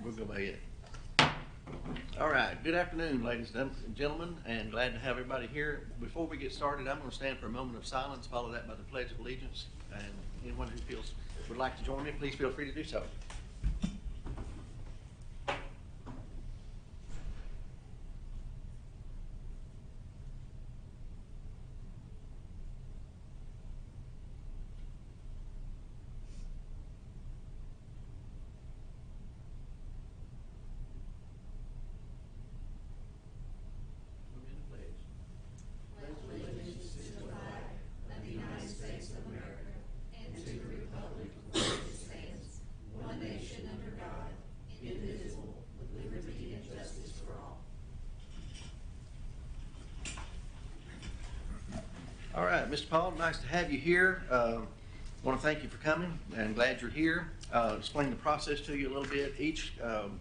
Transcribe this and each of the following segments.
We'll go ahead. All right, good afternoon, ladies and gentlemen, and glad to have everybody here. Before we get started, I'm going to stand for a moment of silence, follow that by the Pledge of Allegiance, and anyone who would like to join me, please feel free to do so. All right, Mr. Paul, nice to have you here. Want to thank you for coming and glad you're here. Explain the process to you a little bit. Each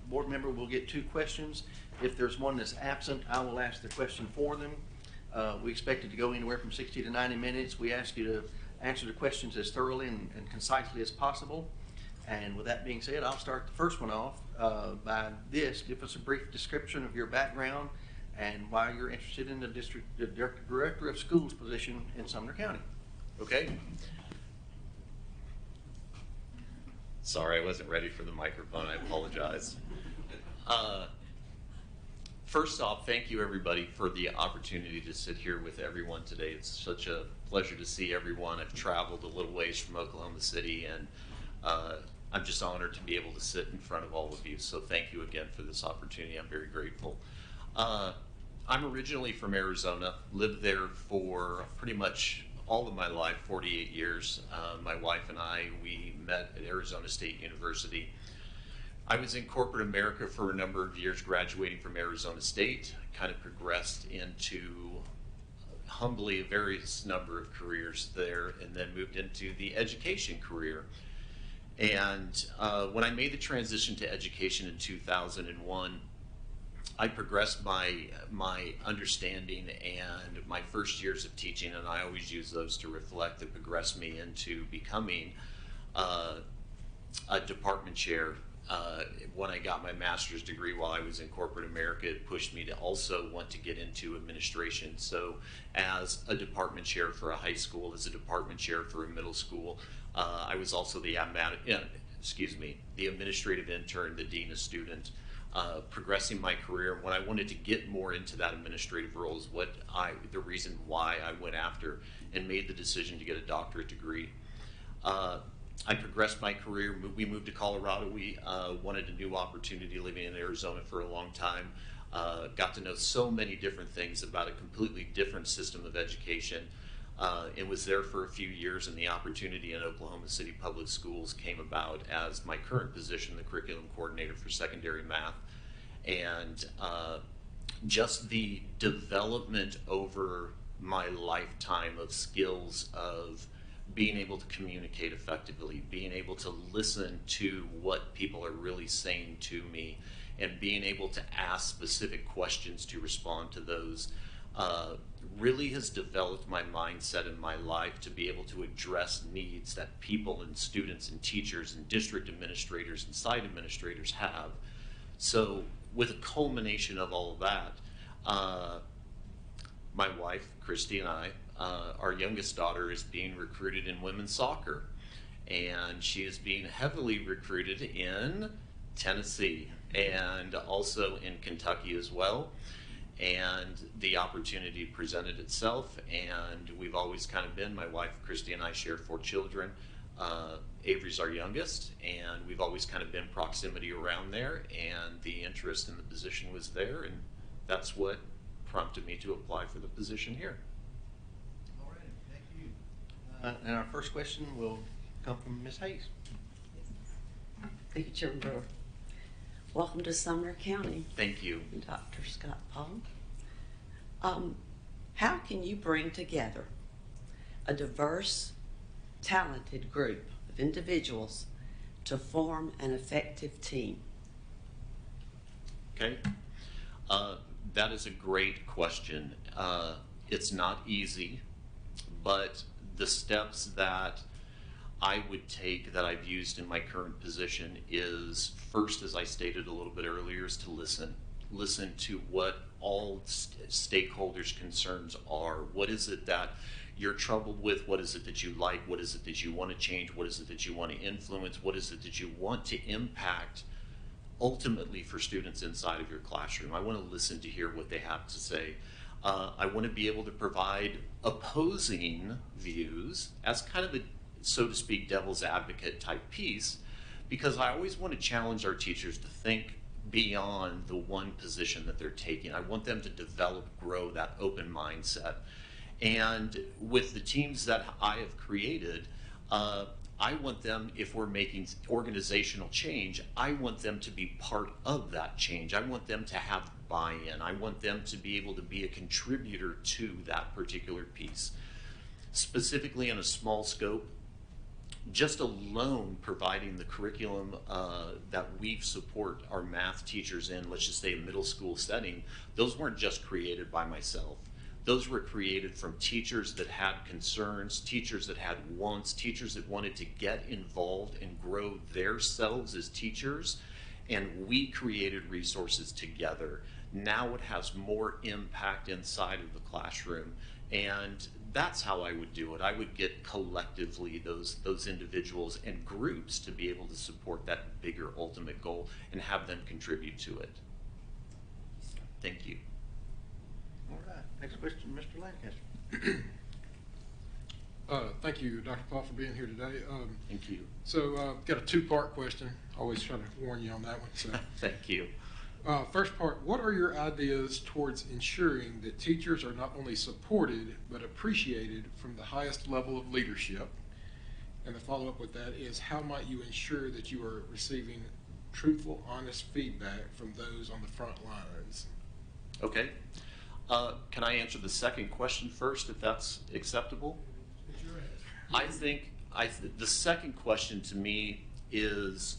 board member will get 2 questions. If there's one that's absent, I will ask the question for them. We expect it to go anywhere from 60 to 90 minutes. We ask you to answer the questions as thoroughly and concisely as possible. And with that being said, I'll start the first one off by this. Give us a brief description of your background and why you're interested in the director of schools position in Sumner County. Okay. Sorry, I wasn't ready for the microphone. I apologize. First off, thank you everybody for the opportunity to sit here with everyone today. It's such a pleasure to see everyone. I've traveled a little ways from Oklahoma City, and I'm just honored to be able to sit in front of all of you. So thank you again for this opportunity. I'm very grateful. I'm originally from Arizona, lived there for pretty much all of my life, 48 years. My wife and I, we met at Arizona State University. I was in corporate America for a number of years, graduating from Arizona State, kind of progressed into humbly a various number of careers there, and then moved into the education career. And when I made the transition to education in 2001, I progressed my understanding and my first years of teaching, and I always use those to reflect and progress me into becoming a department chair. When I got my master's degree while I was in corporate America, it pushed me to also want to get into administration. So as a department chair for a high school, as a department chair for a middle school, I was also the administrative intern, the dean of student. Progressing my career, when I wanted to get more into that administrative role is the reason why I went after and made the decision to get a doctorate degree. I progressed my career. We moved to Colorado. We wanted a new opportunity living in Arizona for a long time. Got to know so many different things about a completely different system of education. And was there for a few years, and the opportunity in Oklahoma City Public Schools came about as my current position, the curriculum coordinator for secondary math. And just the development over my lifetime of skills of being able to communicate effectively, being able to listen to what people are really saying to me, and being able to ask specific questions to respond to those, really has developed my mindset in my life to be able to address needs that people and students and teachers and district administrators and site administrators have. So with a culmination of all of that, my wife, Christy, and I, our youngest daughter is being recruited in women's soccer, and she is being heavily recruited in Tennessee and also in Kentucky as well. And the opportunity presented itself, and we've always kind of been, my wife Christy and I share 4 children. Avery's our youngest, and we've always kind of been proximity around there, and the interest in the position was there, and that's what prompted me to apply for the position here. All right, thank you. And our first question will come from Ms. Hayes. Thank you, Chairman Brewer. Welcome to Sumner County. Thank you. Dr. Scott Paul. How can you bring together a diverse, talented group of individuals to form an effective team? Okay. That is a great question. It's not easy, but the steps that I would take that I've used in my current position is first, as I stated a little bit earlier, is to listen. Listen to what all stakeholders' concerns are. What is it that you're troubled with? What is it that you like? What is it that you want to change? What is it that you want to influence? What is it that you want to impact ultimately for students inside of your classroom? I want to listen to hear what they have to say. I want to be able to provide opposing views as kind of a, so to speak, devil's advocate type piece, because I always want to challenge our teachers to think beyond the one position that they're taking. I want them to develop, grow that open mindset. And with the teams that I have created, I want them, if we're making organizational change, I want them to be part of that change. I want them to have buy-in. I want them to be able to be a contributor to that particular piece. Specifically in a small scope, just alone providing the curriculum that we support our math teachers in, let's just say a middle school setting, those weren't just created by myself. Those were created from teachers that had concerns, teachers that had wants, teachers that wanted to get involved and grow themselves as teachers, and we created resources together. Now it has more impact inside of the classroom, and that's how I would do it. I would get collectively those individuals and groups to be able to support that bigger ultimate goal and have them contribute to it. Thank you. All right, next question, Mr. Lancaster. Thank you, Dr. Paul, for being here today. Thank you. So, got a two-part question. Always try to warn you on that one. So, Thank you. first part, what are your ideas towards ensuring that teachers are not only supported, but appreciated from the highest level of leadership? And the follow-up with that is, how might you ensure that you are receiving truthful, honest feedback from those on the front lines? Okay. Can I answer the second question first, if that's acceptable? I think the second question to me is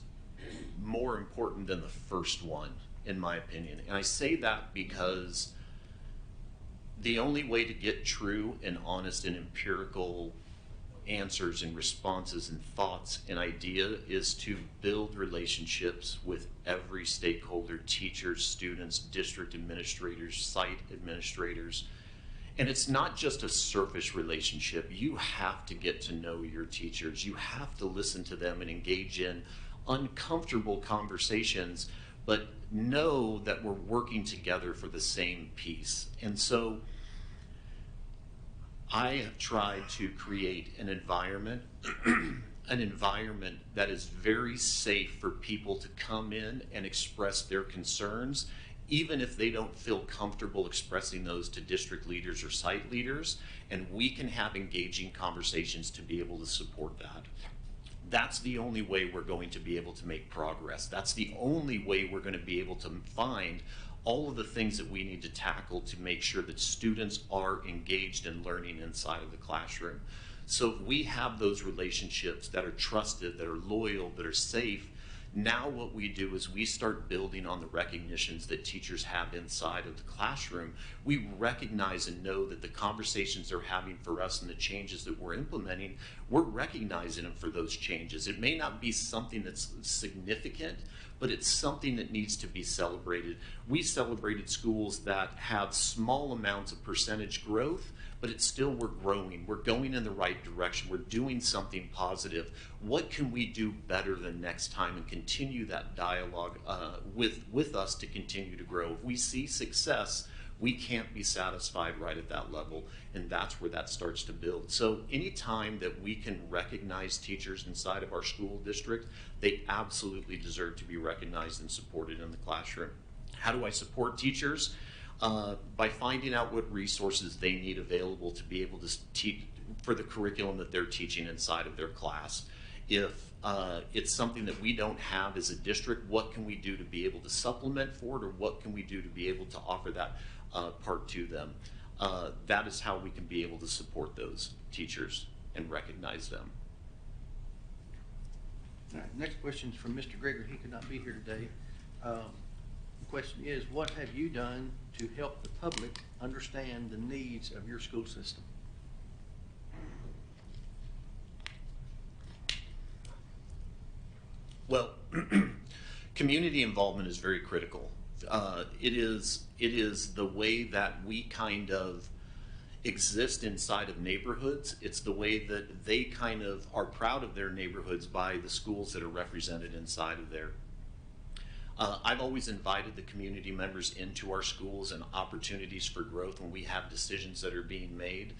more important than the first one, in my opinion. And I say that because the only way to get true and honest and empirical answers and responses and thoughts and idea is to build relationships with every stakeholder, teachers, students, district administrators, site administrators. And it's not just a surface relationship. You have to get to know your teachers. You have to listen to them and engage in uncomfortable conversations, but know that we're working together for the same piece. And so I have tried to create an environment, that is very safe for people to come in and express their concerns, even if they don't feel comfortable expressing those to district leaders or site leaders, and we can have engaging conversations to be able to support that. That's the only way we're going to be able to make progress. That's the only way we're going to be able to find all of the things that we need to tackle to make sure that students are engaged in learning inside of the classroom. So if we have those relationships that are trusted, that are loyal, that are safe, now what we do is we start building on the recognitions that teachers have inside of the classroom. We recognize and know that the conversations they're having for us and the changes that we're implementing, we're recognizing them for those changes. It may not be something that's significant, but it's something that needs to be celebrated. We celebrated schools that have small amounts of percentage growth, but it's still, we're growing. We're going in the right direction. We're doing something positive. What can we do better than next time, and continue that dialogue with us to continue to grow? If we see success, we can't be satisfied right at that level, and that's where that starts to build. So anytime that we can recognize teachers inside of our school district, they absolutely deserve to be recognized and supported in the classroom. How do I support teachers? By finding out what resources they need available to be able to teach for the curriculum that they're teaching inside of their class. If it's something that we don't have as a district, what can we do to be able to supplement for it, or what can we do to be able to offer that part to them? That is how we can be able to support those teachers and recognize them. All right, next question is from Mr. Gregory. He could not be here today. The question is, what have you done to help the public understand the needs of your school system? Community involvement is very critical. It is the way that we kind of exist inside of neighborhoods. It's the way that they kind of are proud of their neighborhoods by the schools that are represented inside of there. I've always invited the community members into our schools and opportunities for growth when we have decisions that are being made.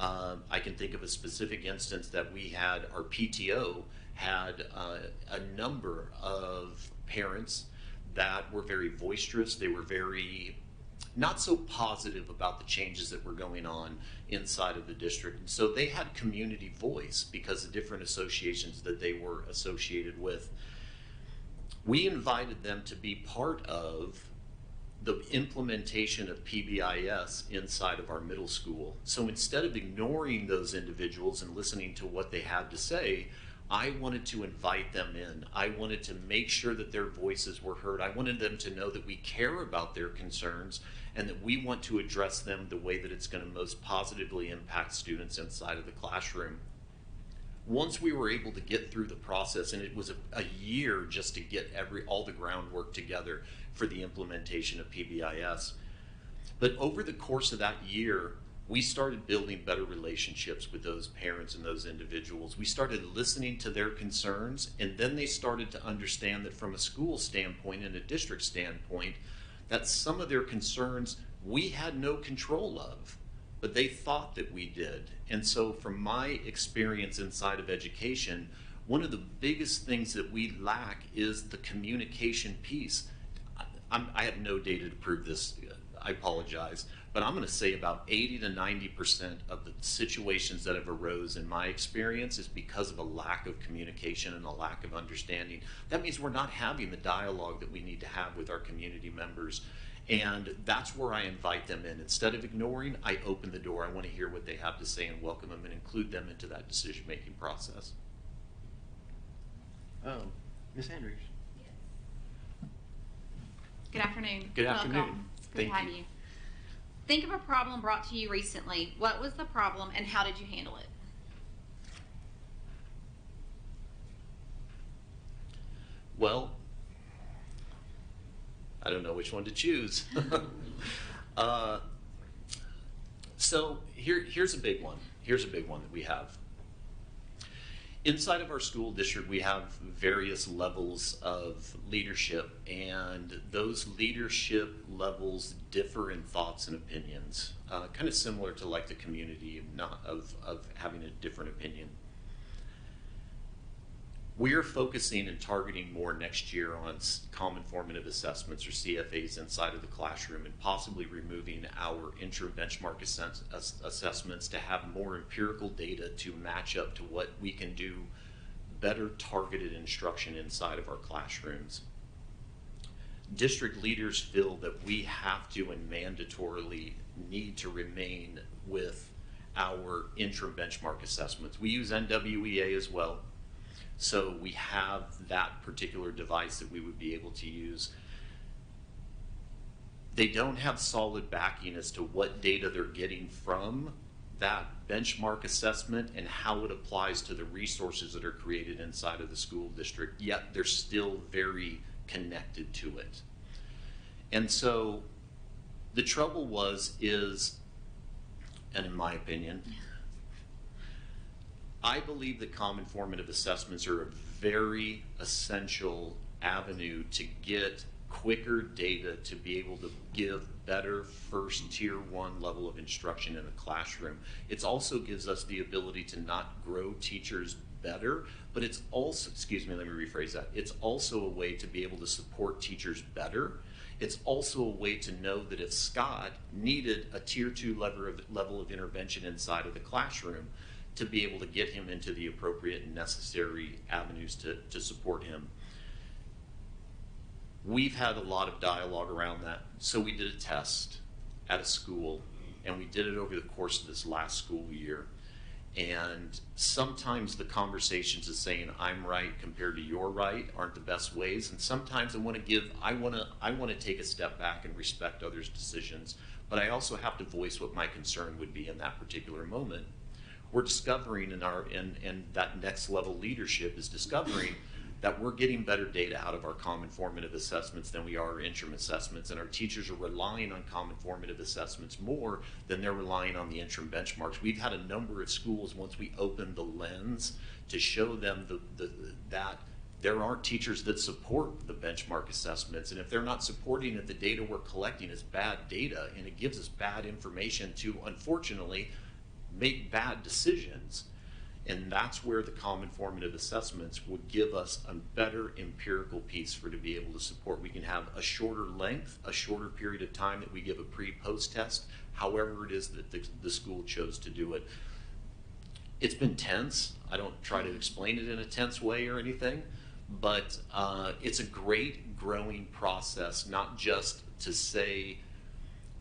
I can think of a specific instance that we had, our PTO had a number of parents that were very boisterous. They were very not so positive about the changes that were going on inside of the district. And so they had community voice because of different associations that they were associated with. We invited them to be part of the implementation of PBIS inside of our middle school. So instead of ignoring those individuals and listening to what they had to say, I wanted to invite them in. I wanted to make sure that their voices were heard. I wanted them to know that we care about their concerns and that we want to address them the way that it's going to most positively impact students inside of the classroom. Once we were able to get through the process, and it was a year just to get all the groundwork together for the implementation of PBIS. But over the course of that year, we started building better relationships with those parents and those individuals. We started listening to their concerns, and then they started to understand that from a school standpoint and a district standpoint, that some of their concerns we had no control of, but they thought that we did. And so from my experience inside of education, one of the biggest things that we lack is the communication piece. I have no data to prove this, I apologize, but I'm going to say about 80 to 90% of the situations that have arose in my experience is because of a lack of communication and a lack of understanding. That means we're not having the dialogue that we need to have with our community members. And that's where I invite them in. Instead of ignoring, I open the door. I want to hear what they have to say and welcome them and include them into that decision-making process. Ms. Andrews. Good afternoon. Good afternoon. Welcome. It's good Thank to have you. you. Think of a problem brought to you recently. What was the problem and how did you handle it? Well, I don't know which one to choose. So here's a big one. Here's a big one that we have. Inside of our school district, we have various levels of leadership, and those leadership levels differ in thoughts and opinions, kind of similar to like the community of having a different opinion. We are focusing and targeting more next year on common formative assessments or CFAs inside of the classroom and possibly removing our interim benchmark assessments to have more empirical data to match up to what we can do better targeted instruction inside of our classrooms. District leaders feel that we have to and mandatorily need to remain with our interim benchmark assessments. We use NWEA as well. So we have that particular device that we would be able to use. They don't have solid backing as to what data they're getting from that benchmark assessment and how it applies to the resources that are created inside of the school district, yet they're still very connected to it. And so the trouble is, and in my opinion, I believe that common formative assessments are a very essential avenue to get quicker data to be able to give better first tier 1 level of instruction in a classroom. It also gives us the ability to not grow teachers better, but it's also, excuse me, let me rephrase that. It's also a way to be able to support teachers better. It's also a way to know that if Scott needed a tier 2 level of intervention inside of the classroom, to be able to get him into the appropriate and necessary avenues to support him. We've had a lot of dialogue around that. So we did a test at a school, and we did it over the course of this last school year. And sometimes the conversations of saying I'm right compared to you're right aren't the best ways. And sometimes I want to take a step back and respect others' decisions, but I also have to voice what my concern would be in that particular moment. We're discovering in that next level leadership is discovering that we're getting better data out of our common formative assessments than we are our interim assessments, and our teachers are relying on common formative assessments more than they're relying on the interim benchmarks. We've had a number of schools, once we opened the lens to show them that there aren't teachers that support the benchmark assessments, and if they're not supporting it, the data we're collecting is bad data, and it gives us bad information to, unfortunately, make bad decisions. And that's where the common formative assessments would give us a better empirical piece for to be able to support. We can have a shorter length, a shorter period of time that we give a pre-post test, however it is that the school chose to do it. It's been tense. I don't try to explain it in a tense way or anything, but it's a great growing process, not just to say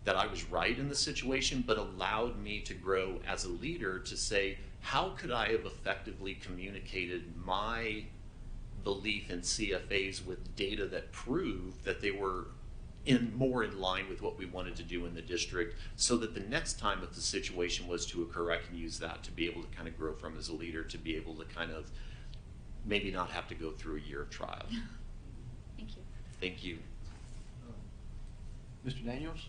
that I was right in the situation, but allowed me to grow as a leader to say, how could I have effectively communicated my belief in CFAs with data that proved that they were more in line with what we wanted to do in the district, so that the next time if the situation was to occur, I can use that to be able to kind of grow from as a leader, to be able to kind of maybe not have to go through a year of trial. Thank you. Thank you. Mr. Daniels?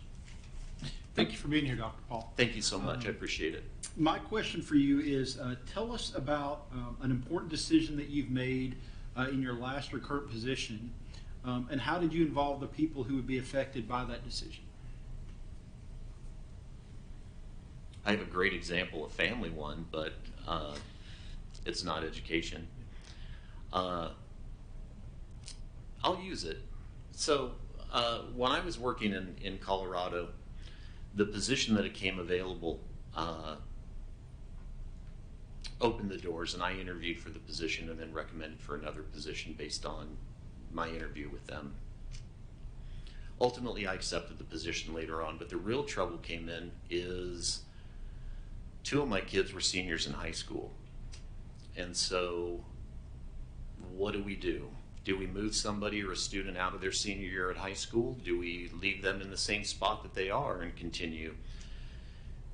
Thank you for being here, Dr. Paul. Thank you so much. I appreciate it. My question for you is, tell us about an important decision that you've made in your last or current position, and how did you involve the people who would be affected by that decision? I have a great example, a family one, but it's not education. I'll use it. So when I was working in Colorado, the position that it came available opened the doors, and I interviewed for the position and then recommended for another position based on my interview with them. Ultimately, I accepted the position later on, but the real trouble came in is 2 of my kids were seniors in high school. And so what do we do? Do we move somebody or a student out of their senior year at high school? Do we leave them in the same spot that they are and continue?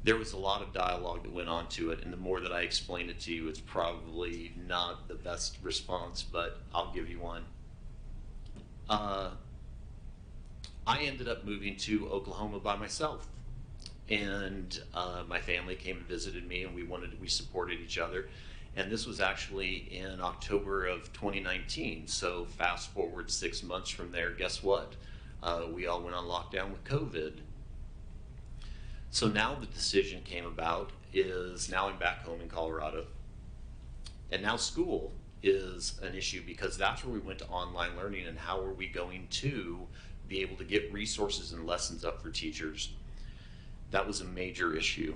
There was a lot of dialogue that went on to it, and the more that I explain it to you, it's probably not the best response, but I'll give you one. I ended up moving to Oklahoma by myself, and my family came and visited me, and we supported each other. And this was actually in October of 2019. So fast forward 6 months from there, guess what? We all went on lockdown with COVID. So now the decision came about is now I'm back home in Colorado. And now school is an issue, because that's where we went to online learning, and how are we going to be able to get resources and lessons up for teachers? That was a major issue.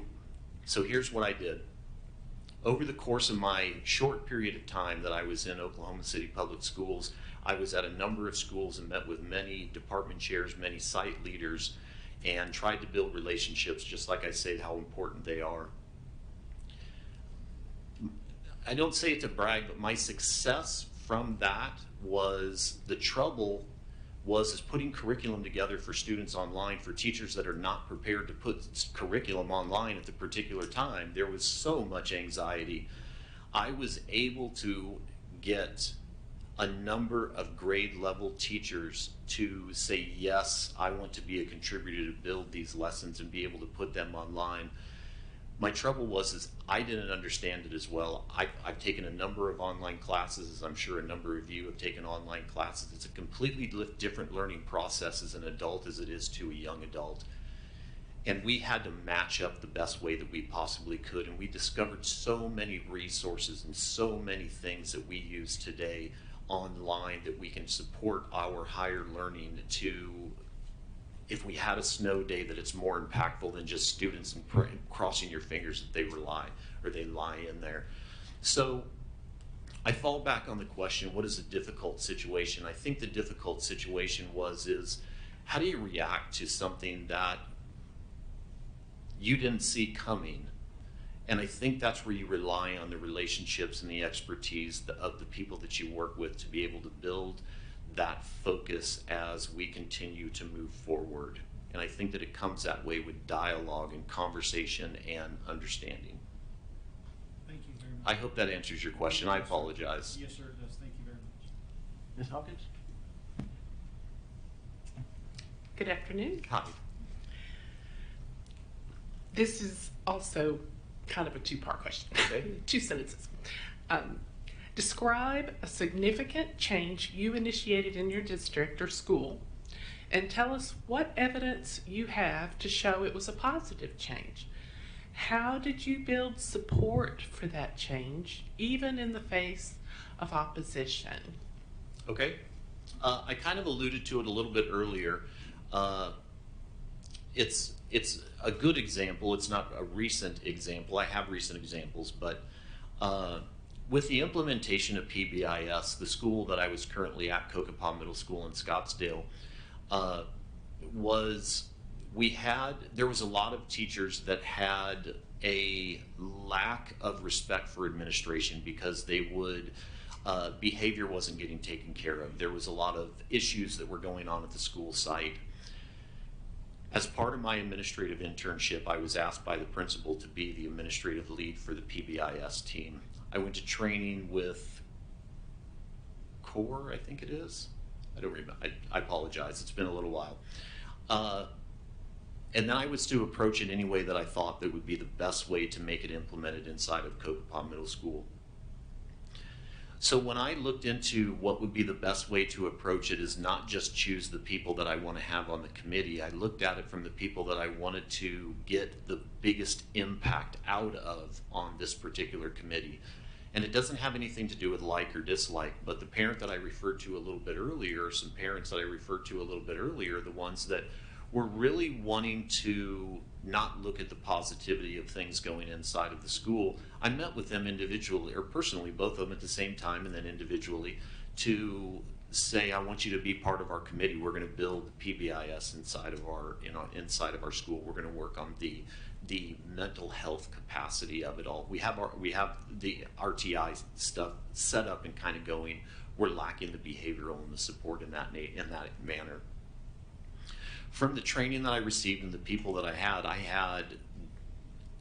So here's what I did. Over the course of my short period of time that I was in Oklahoma City Public Schools, I was at a number of schools and met with many department chairs, many site leaders, and tried to build relationships, just like I say how important they are. I don't say it to brag, but my success from that was, the trouble was putting curriculum together for students online for teachers that are not prepared to put curriculum online at the particular time. There was so much anxiety. I was able to get a number of grade level teachers to say, yes, I want to be a contributor to build these lessons and be able to put them online. My trouble was I didn't understand it as well. I've taken a number of online classes, as I'm sure a number of you have taken online classes. It's a completely different learning process as an adult as it is to a young adult. And we had to match up the best way that we possibly could. And we discovered so many resources and so many things that we use today online that we can support our higher learning to, if we had a snow day, that it's more impactful than just students and crossing your fingers that they lie in there. So I fall back on the question, what is a difficult situation? I think the difficult situation is how do you react to something that you didn't see coming? And I think that's where you rely on the relationships and the expertise of the people that you work with to be able to build that focus as we continue to move forward. And I think that it comes that way with dialogue and conversation and understanding. Thank you very much. I hope that answers your question. I apologize. Yes, sir, it does. Thank you very much. Ms. Hawkins? Good afternoon. Hi. This is also kind of a two-part question. Okay. Two sentences. Describe a significant change you initiated in your district or school, and tell us what evidence you have to show it was a positive change. How did you build support for that change, even in the face of opposition? Okay. I kind of alluded to it a little bit earlier. It's a good example. It's not a recent example. I have recent examples, but with the implementation of PBIS, the school that I was currently at, Kokopah Middle School in Scottsdale, there was a lot of teachers that had a lack of respect for administration because they would behavior wasn't getting taken care of. There was a lot of issues that were going on at the school site. As part of my administrative internship, I was asked by the principal to be the administrative lead for the PBIS team. I went to training with CORE, I think it is. I don't remember. I apologize. It's been a little while. And then I was to approach it any way that I thought that would be the best way to make it implemented inside of Kokopah Middle School. So when I looked into what would be the best way to approach it is not just choose the people that I want to have on the committee. I looked at it from the people that I wanted to get the biggest impact out of on this particular committee. And it doesn't have anything to do with like or dislike, but the parent that I referred to a little bit earlier, or some parents that I referred to a little bit earlier, the ones that were really wanting to not look at the positivity of things going inside of the school. I met with them individually, or personally, both of them at the same time, and then individually, to say, I want you to be part of our committee. We're going to build PBIS inside of our school. We're going to work on the mental health capacity of it all. We have the RTI stuff set up and kind of going. We're lacking the behavioral and the support in that manner. From the training that I received and the people that I had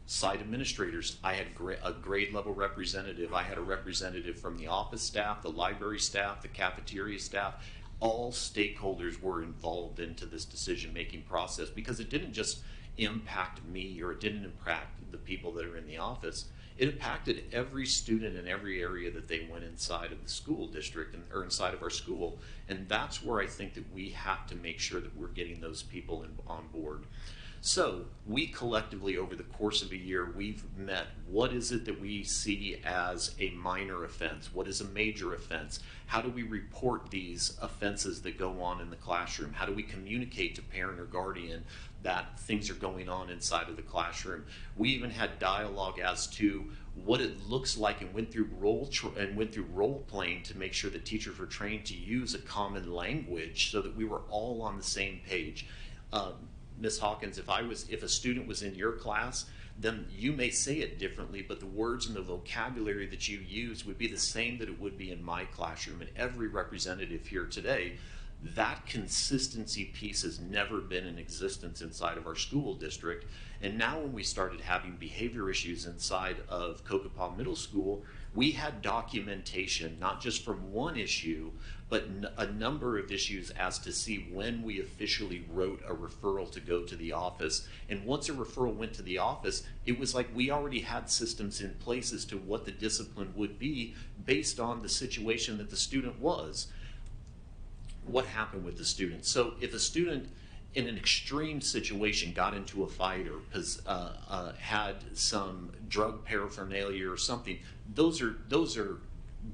site administrators. I had a grade level representative. I had a representative from the office staff, the library staff, the cafeteria staff. All stakeholders were involved into this decision-making process because it didn't just impact me or it didn't impact the people that are in the office. It impacted every student in every area that they went inside of the school district or inside of our school. And that's where I think that we have to make sure that we're getting those people on board. So we collectively, over the course of a year, we've met what is it that we see as a minor offense? What is a major offense? How do we report these offenses that go on in the classroom? How do we communicate to parent or guardian that things are going on inside of the classroom? We even had dialogue as to what it looks like and went through role playing to make sure that teachers were trained to use a common language so that we were all on the same page. Ms. Hawkins, if a student was in your class, then you may say it differently, but the words and the vocabulary that you use would be the same that it would be in my classroom. And every representative here today, that consistency piece has never been in existence inside of our school district. And now when we started having behavior issues inside of Kokopah Middle School, we had documentation, not just from one issue, but a number of issues as to see when we officially wrote a referral to go to the office. And once a referral went to the office, it was like we already had systems in place as to what the discipline would be based on the situation that the student was. What happened with the student? So if a student in an extreme situation got into a fight or had some drug paraphernalia or something, those are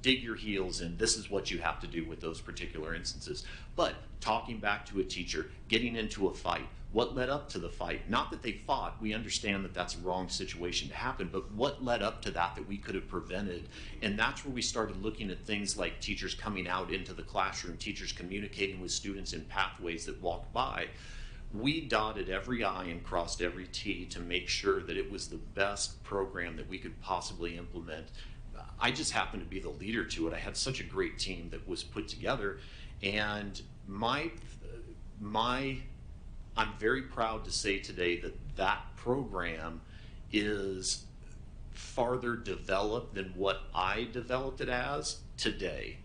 dig your heels in. This is what you have to do with those particular instances. But talking back to a teacher, getting into a fight, what led up to the fight? Not that they fought. We understand that that's a wrong situation to happen, but what led up to that we could have prevented? And that's where we started looking at things like teachers coming out into the classroom, teachers communicating with students in pathways that walk by. We dotted every I and crossed every T to make sure that it was the best program that we could possibly implement. I just happened to be the leader to it. I had such a great team that was put together, and I'm very proud to say today that that program is farther developed than what I developed it as today.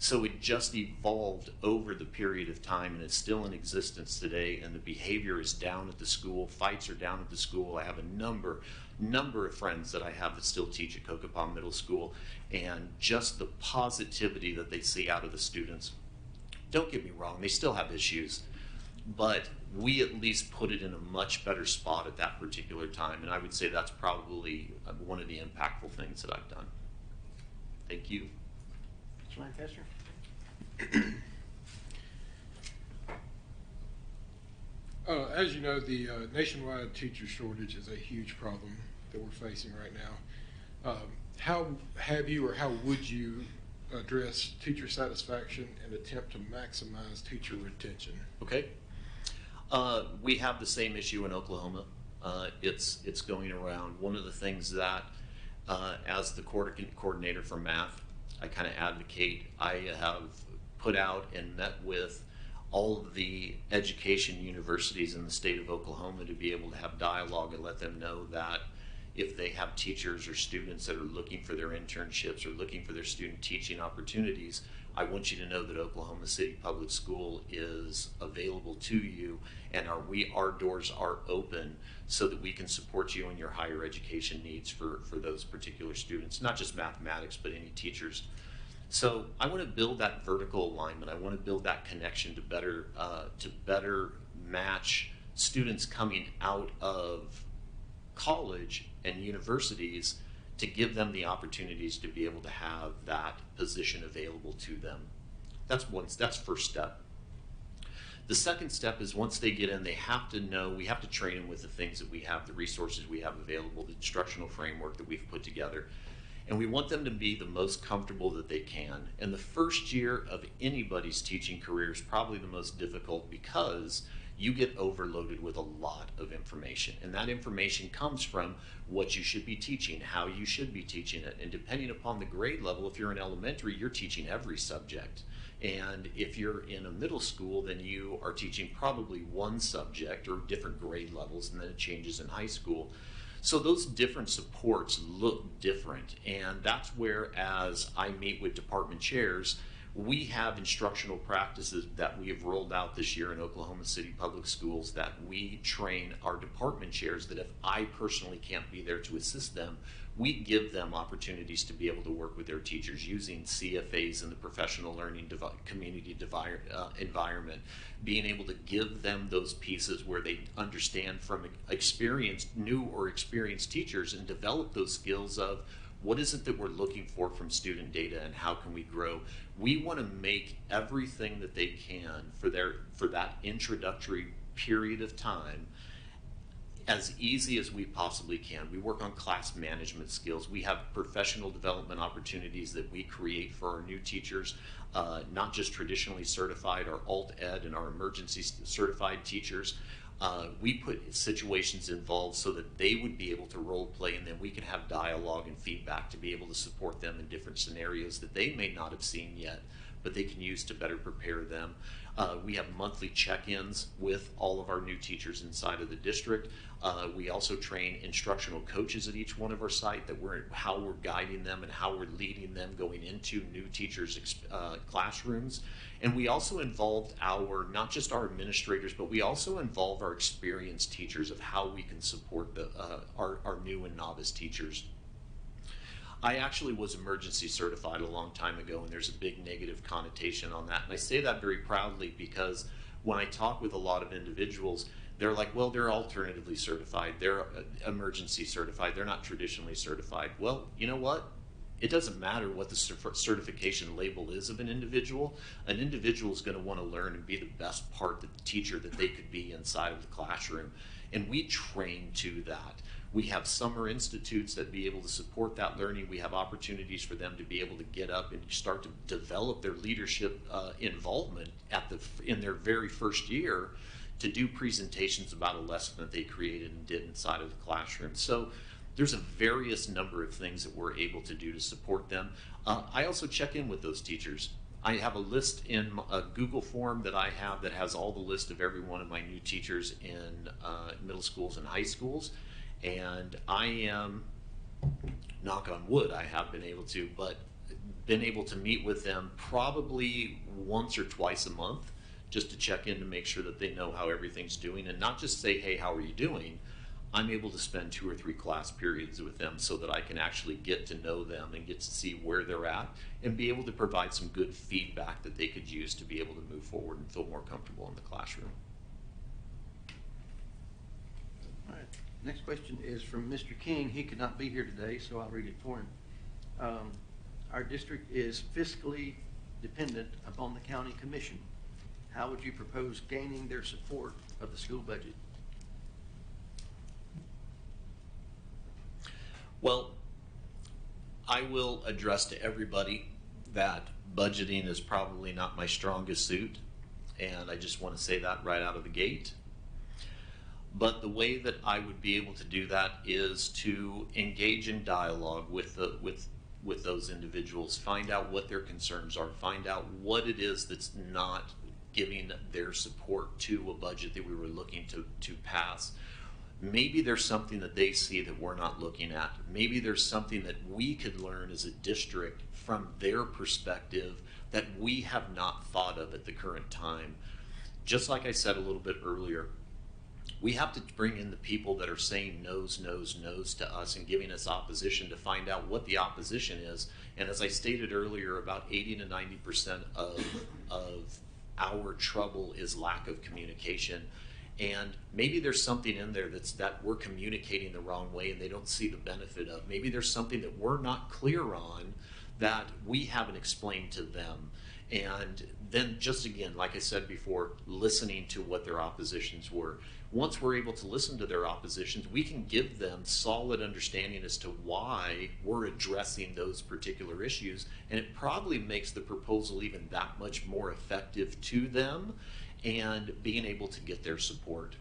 So it just evolved over the period of time, and it's still in existence today, and the behavior is down at the school, fights are down at the school. I have a number of friends that I have that still teach at Cocopah Middle School, and just the positivity that they see out of the students. Don't get me wrong, they still have issues, but we at least put it in a much better spot at that particular time, and I would say that's probably one of the impactful things that I've done. Thank you. Mr. Lancaster? As you know, the nationwide teacher shortage is a huge problem that we're facing right now. How have you or how would you address teacher satisfaction and attempt to maximize teacher retention? Okay. We have the same issue in Oklahoma. It's going around. One of the things that, as the coordinator for math, I kind of advocate. I have put out and met with all of the education universities in the state of Oklahoma to be able to have dialogue and let them know that if they have teachers or students that are looking for their internships or looking for their student teaching opportunities, I want you to know that Oklahoma City Public School is available to you, and our doors are open so that we can support you in your higher education needs for those particular students, not just mathematics, but any teachers. So I want to build that vertical alignment. I want to build that connection to better match students coming out of college and universities to give them the opportunities to be able to have that position available to them. That's first step. The second step is once they get in, they have to know, we have to train them with the things that we have, the resources we have available, the instructional framework that we've put together. And we want them to be the most comfortable that they can. And the first year of anybody's teaching career is probably the most difficult because you get overloaded with a lot of information. And that information comes from what you should be teaching, how you should be teaching it. And depending upon the grade level, if you're in elementary, you're teaching every subject. And if you're in a middle school, then you are teaching probably one subject or different grade levels, and then it changes in high school. So those different supports look different. And that's where, as I meet with department chairs, we have instructional practices that we have rolled out this year in Oklahoma City Public Schools that we train our department chairs that if I personally can't be there to assist them, we give them opportunities to be able to work with their teachers using CFAs in the professional learning community environment, being able to give them those pieces where they understand from new or experienced teachers and develop those skills of what is it that we're looking for from student data and how can we grow. We want to make everything that they can for that introductory period of time as easy as we possibly can. We work on class management skills. We have professional development opportunities that we create for our new teachers, not just traditionally certified, our alt ed and our emergency certified teachers. We put situations involved so that they would be able to role play, and then we can have dialogue and feedback to be able to support them in different scenarios that they may not have seen yet, but they can use to better prepare them. We have monthly check-ins with all of our new teachers inside of the district. We also train instructional coaches at each one of our sites how we're guiding them and how we're leading them going into new teachers' classrooms. And we also involved not just our administrators, but we also involve our experienced teachers of how we can support our new and novice teachers. I actually was emergency certified a long time ago, and there's a big negative connotation on that. And I say that very proudly because when I talk with a lot of individuals, they're like, well, they're alternatively certified, they're emergency certified, they're not traditionally certified. Well, you know what? It doesn't matter what the certification label is of an individual. An individual is going to want to learn and be the best part, the teacher that they could be inside of the classroom. And we train to that. We have summer institutes that be able to support that learning. We have opportunities for them to be able to get up and start to develop their leadership involvement in their very first year to do presentations about a lesson that they created and did inside of the classroom. So there's a various number of things that we're able to do to support them. I also check in with those teachers. I have a list in a Google form that I have that has all the list of every one of my new teachers in middle schools and high schools. And I am, knock on wood, I have been able to, but been able to meet with them probably once or twice a month just to check in to make sure that they know how everything's doing, and not just say, hey, how are you doing? I'm able to spend 2 or 3 class periods with them so that I can actually get to know them and get to see where they're at and be able to provide some good feedback that they could use to be able to move forward and feel more comfortable in the classroom. All right, next question is from Mr. King. He could not be here today, so I'll read it for him. Our district is fiscally dependent upon the county commission. How would you propose gaining their support of the school budget? Well, I will address to everybody that budgeting is probably not my strongest suit, and I just want to say that right out of the gate. But the way that I would be able to do that is to engage in dialogue with those individuals, find out what their concerns are, find out what it is that's not giving their support to a budget that we were looking to pass. Maybe there's something that they see that we're not looking at. Maybe there's something that we could learn as a district from their perspective that we have not thought of at the current time. Just like I said a little bit earlier, we have to bring in the people that are saying no's, no's, no's to us and giving us opposition to find out what the opposition is. And as I stated earlier, about 80 to 90% of our trouble is lack of communication. And maybe there's something in there that we're communicating the wrong way and they don't see the benefit of. Maybe there's something that we're not clear on that we haven't explained to them. And then just again, like I said before, listening to what their oppositions were. Once we're able to listen to their oppositions, we can give them solid understanding as to why we're addressing those particular issues. And it probably makes the proposal even that much more effective to them and being able to get their support.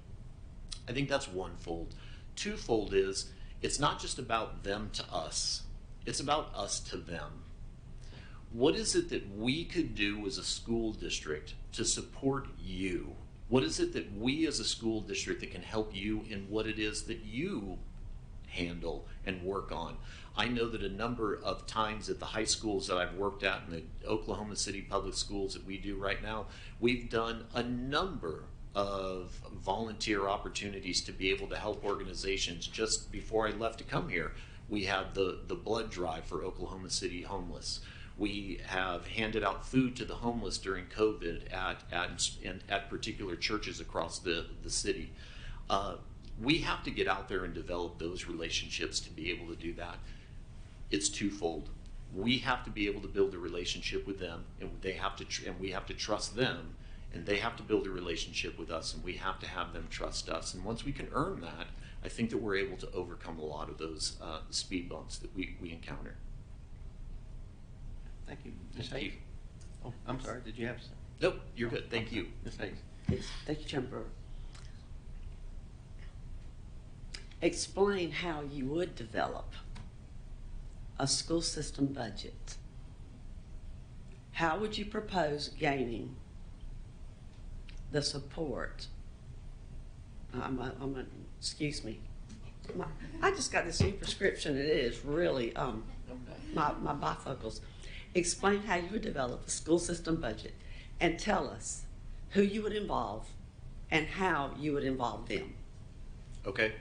I think that's one-fold. Two-fold is, it's not just about them to us, it's about us to them. What is it that we could do as a school district to support you? What is it that we as a school district that can help you in what it is that you handle and work on? I know that a number of times at the high schools that I've worked at in the Oklahoma City public schools that we do right now, we've done a number of volunteer opportunities to be able to help organizations. Just before I left to come here, we had the blood drive for Oklahoma City homeless. We have handed out food to the homeless during COVID at particular churches across the city. We have to get out there and develop those relationships to be able to do that. It's twofold. We have to be able to build a relationship with them, and we have to trust them, and they have to build a relationship with us, and we have to have them trust us. And once we can earn that, I think that we're able to overcome a lot of those speed bumps that we encounter. Thank you. Ms. Thank you. Hayes? Oh, I'm sorry, did you have some? Nope, you're good. Thank you. Ms. Hayes? Yes, thank you, Chairman Brewer. Explain how you would develop a school system budget. How would you propose gaining the support? Excuse me. I just got this new prescription. It is really my bifocals. Explain how you would develop a school system budget and tell us who you would involve and how you would involve them. Okay.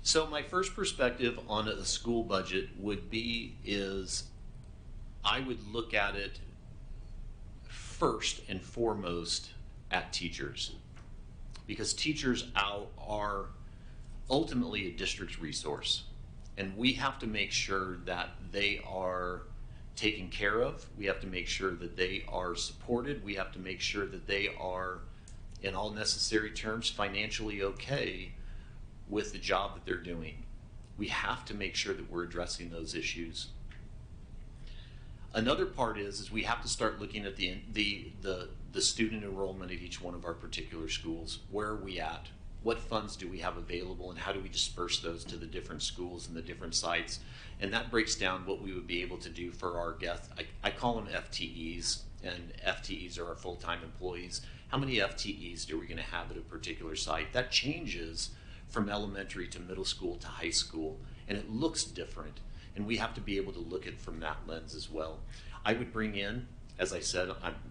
So my first perspective on a school budget is I would look at it first and foremost at teachers, because teachers are ultimately a district's resource, and we have to make sure that they are taken care of. We have to make sure that they are supported. We have to make sure that they are, in all necessary terms, financially okay with the job that they're doing. We have to make sure that we're addressing those issues. Another part is we have to start looking at the student enrollment at each one of our particular schools. Where are we at? What funds do we have available, and how do we disperse those to the different schools and the different sites? And that breaks down what we would be able to do for our guests. I call them FTEs, and FTEs are our full-time employees. How many FTEs are we going to have at a particular site? That changes from elementary to middle school to high school, and it looks different. and we have to be able to look at it from that lens as well. I would bring in, as I said,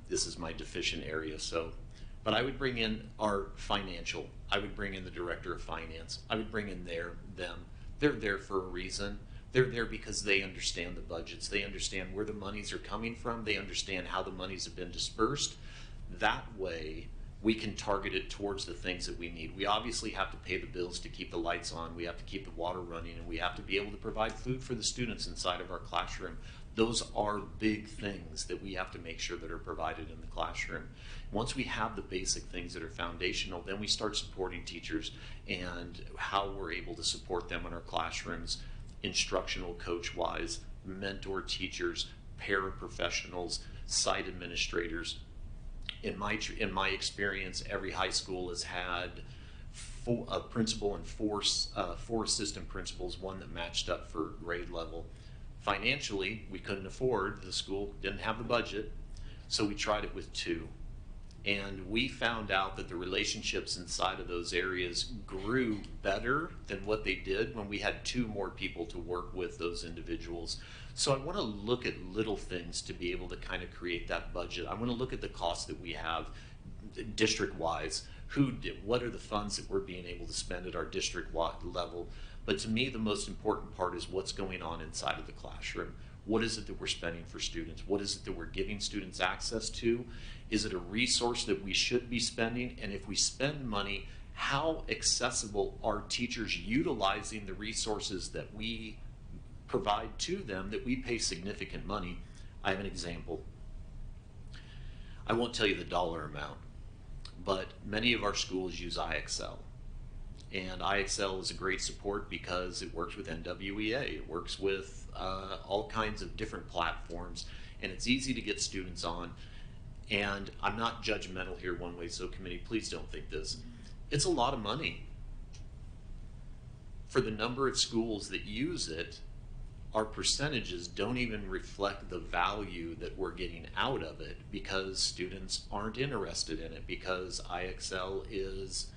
this is my deficient area, but I would bring in our financial. I would bring in the director of finance. I would bring in them. They're there for a reason. They're there because they understand the budgets. They understand where the monies are coming from. They understand how the monies have been dispersed. That way, we can target it towards the things that we need. We obviously have to pay the bills to keep the lights on. We have to keep the water running, and we have to be able to provide food for the students inside of our classroom. Those are big things that we have to make sure that are provided in the classroom. Once we have the basic things that are foundational, then we start supporting teachers and how we're able to support them in our classrooms, instructional coach-wise, mentor teachers, paraprofessionals, site administrators. In my experience, every high school has had a principal and four assistant principals, one that matched up for grade level. Financially, we couldn't afford, the school didn't have the budget, so we tried it with 2. And we found out that the relationships inside of those areas grew better than what they did when we had 2 more people to work with those individuals. So I want to look at little things to be able to kind of create that budget. I want to look at the costs that we have district-wise. What are the funds that we're being able to spend at our district level? But to me, the most important part is what's going on inside of the classroom. What is it that we're spending for students? What is it that we're giving students access to? Is it a resource that we should be spending? And if we spend money, how accessible are teachers utilizing the resources that we provide to them, that we pay significant money? I have an example. I won't tell you the dollar amount, but many of our schools use IXL. And IXL is a great support because it works with NWEA, it works with all kinds of different platforms, and it's easy to get students on. And I'm not judgmental here one way, so committee, please don't think this. It's a lot of money. For the number of schools that use it, our percentages don't even reflect the value that we're getting out of it because students aren't interested in it, because IXL is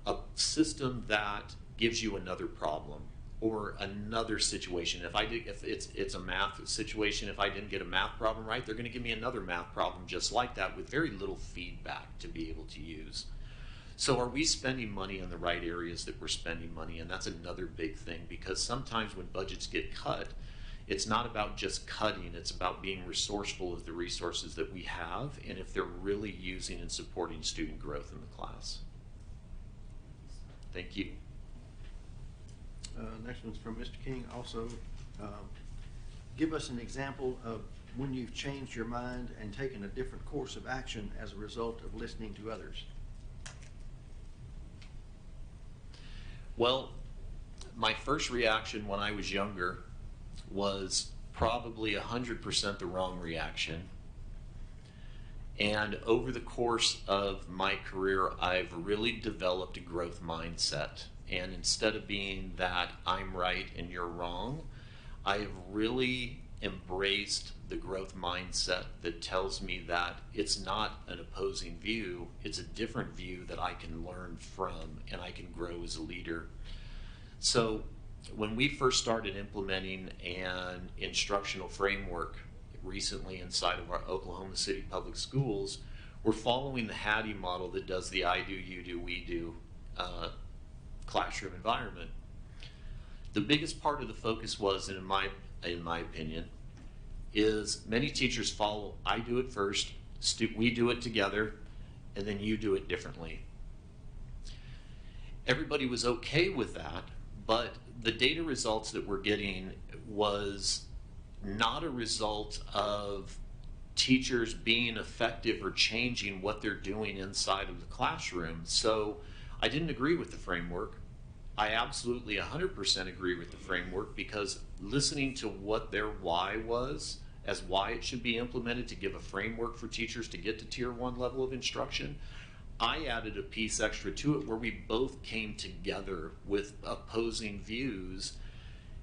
a system that gives you another problem or another situation. If it's a math situation, if I didn't get a math problem right, they're going to give me another math problem just like that with very little feedback to be able to use. So are we spending money in the right areas that we're spending money? And that's another big thing, because sometimes when budgets get cut, it's not about just cutting, it's about being resourceful of the resources that we have and if they're really using and supporting student growth in the class. Thank you. Next one's from Mr. King. Also, give us an example of when you've changed your mind and taken a different course of action as a result of listening to others. Well, my first reaction when I was younger was probably 100% the wrong reaction. And over the course of my career, I've really developed a growth mindset. And instead of being that I'm right and you're wrong, I have really embraced the growth mindset that tells me that it's not an opposing view, it's a different view that I can learn from and I can grow as a leader. So when we first started implementing an instructional framework recently inside of our Oklahoma City Public Schools, we're following the Hattie model that does the I do, you do, we do classroom environment. The biggest part of the focus was, and in my opinion, is many teachers follow I do it first, we do it together, and then you do it differently. Everybody was okay with that, but the data results that we're getting was not a result of teachers being effective or changing what they're doing inside of the classroom. So I didn't agree with the framework. I absolutely 100% agree with the framework, because listening to what their why was as why it should be implemented to give a framework for teachers to get to Tier 1 level of instruction, I added a piece extra to it where we both came together with opposing views.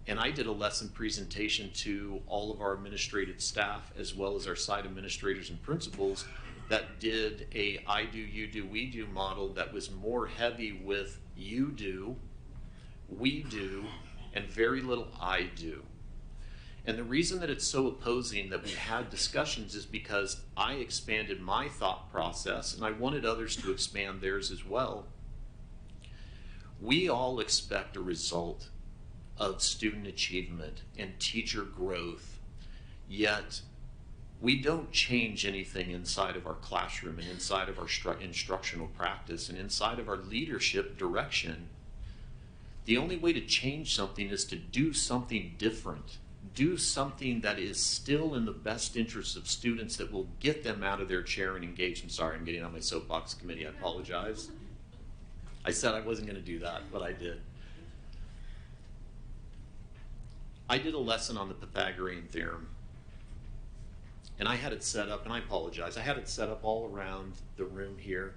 And I did a lesson presentation to all of our administrative staff as well as our site administrators and principals that did a I do, you do, we do model that was more heavy with you do, we do, and very little I do. And the reason that it's so opposing that we had discussions is because I expanded my thought process and I wanted others to expand theirs as well. We all expect a result of student achievement and teacher growth, yet we don't change anything inside of our classroom and inside of our instructional practice and inside of our leadership direction. The only way to change something is to do something different. Do something that is still in the best interest of students that will get them out of their chair and engage. I'm sorry, I'm getting on my soapbox committee. I apologize. I said I wasn't going to do that, but I did. I did a lesson on the Pythagorean theorem. And I had it set up, and I apologize, I had it set up all around the room here.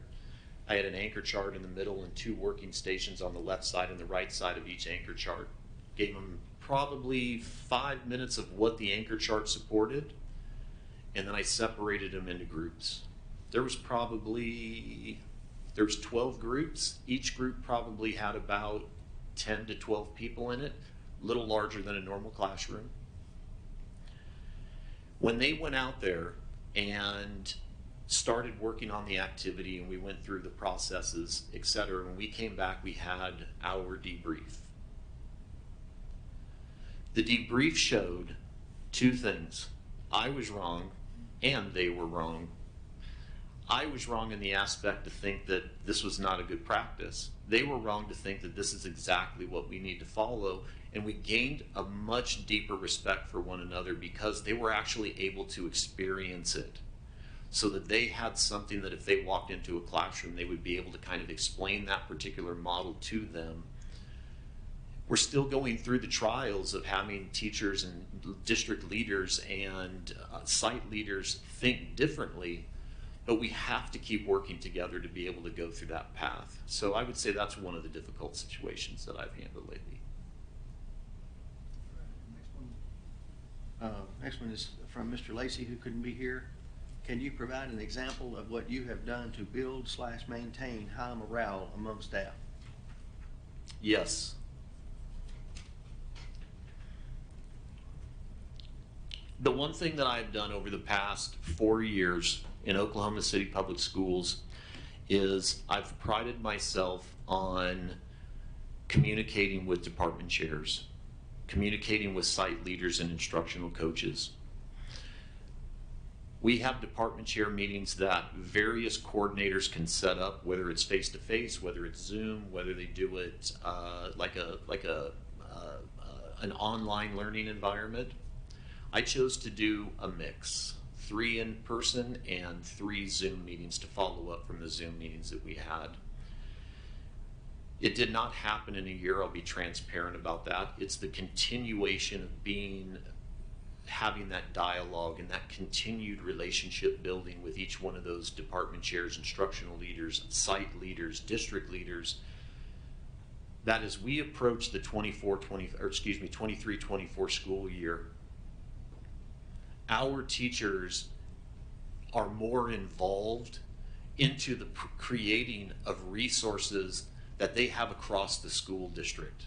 I had an anchor chart in the middle and 2 working stations on the left side and the right side of each anchor chart. Gave them probably 5 minutes of what the anchor chart supported, and then I separated them into groups. There was 12 groups. Each group probably had about 10 to 12 people in it, a little larger than a normal classroom. When they went out there and started working on the activity and we went through the processes, etc., when we came back, we had our debrief. The debrief showed 2 things. I was wrong and they were wrong. I was wrong in the aspect to think that this was not a good practice. They were wrong to think that this is exactly what we need to follow. And we gained a much deeper respect for one another because they were actually able to experience it. So that they had something that if they walked into a classroom, they would be able to kind of explain that particular model to them. We're still going through the trials of having teachers and district leaders and site leaders think differently, but we have to keep working together to be able to go through that path. So I would say that's one of the difficult situations that I've handled lately. Next one is from Mr. Lacey, who couldn't be here. Can you provide an example of what you have done to build/maintain high morale among staff? Yes. The one thing that I've done over the past 4 years in Oklahoma City Public Schools is I've prided myself on communicating with department chairs, communicating with site leaders and instructional coaches. We have department chair meetings that various coordinators can set up, whether it's face-to-face, whether it's Zoom, whether they do it an online learning environment. I chose to do a mix, 3 in person and 3 Zoom meetings to follow up from the Zoom meetings that we had. It did not happen in a year, I'll be transparent about that. It's the continuation of having that dialogue and that continued relationship building with each one of those department chairs, instructional leaders, site leaders, district leaders, that as we approach the 23-24 school year, our teachers are more involved into the creating of resources that they have across the school district.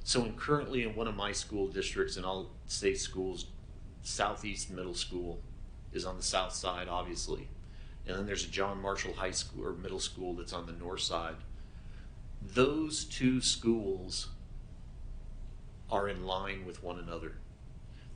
So currently in one of my school districts, and I'll say schools, Southeast Middle School is on the south side, obviously. And then there's a John Marshall High School or Middle School that's on the north side. Those 2 schools are in line with one another.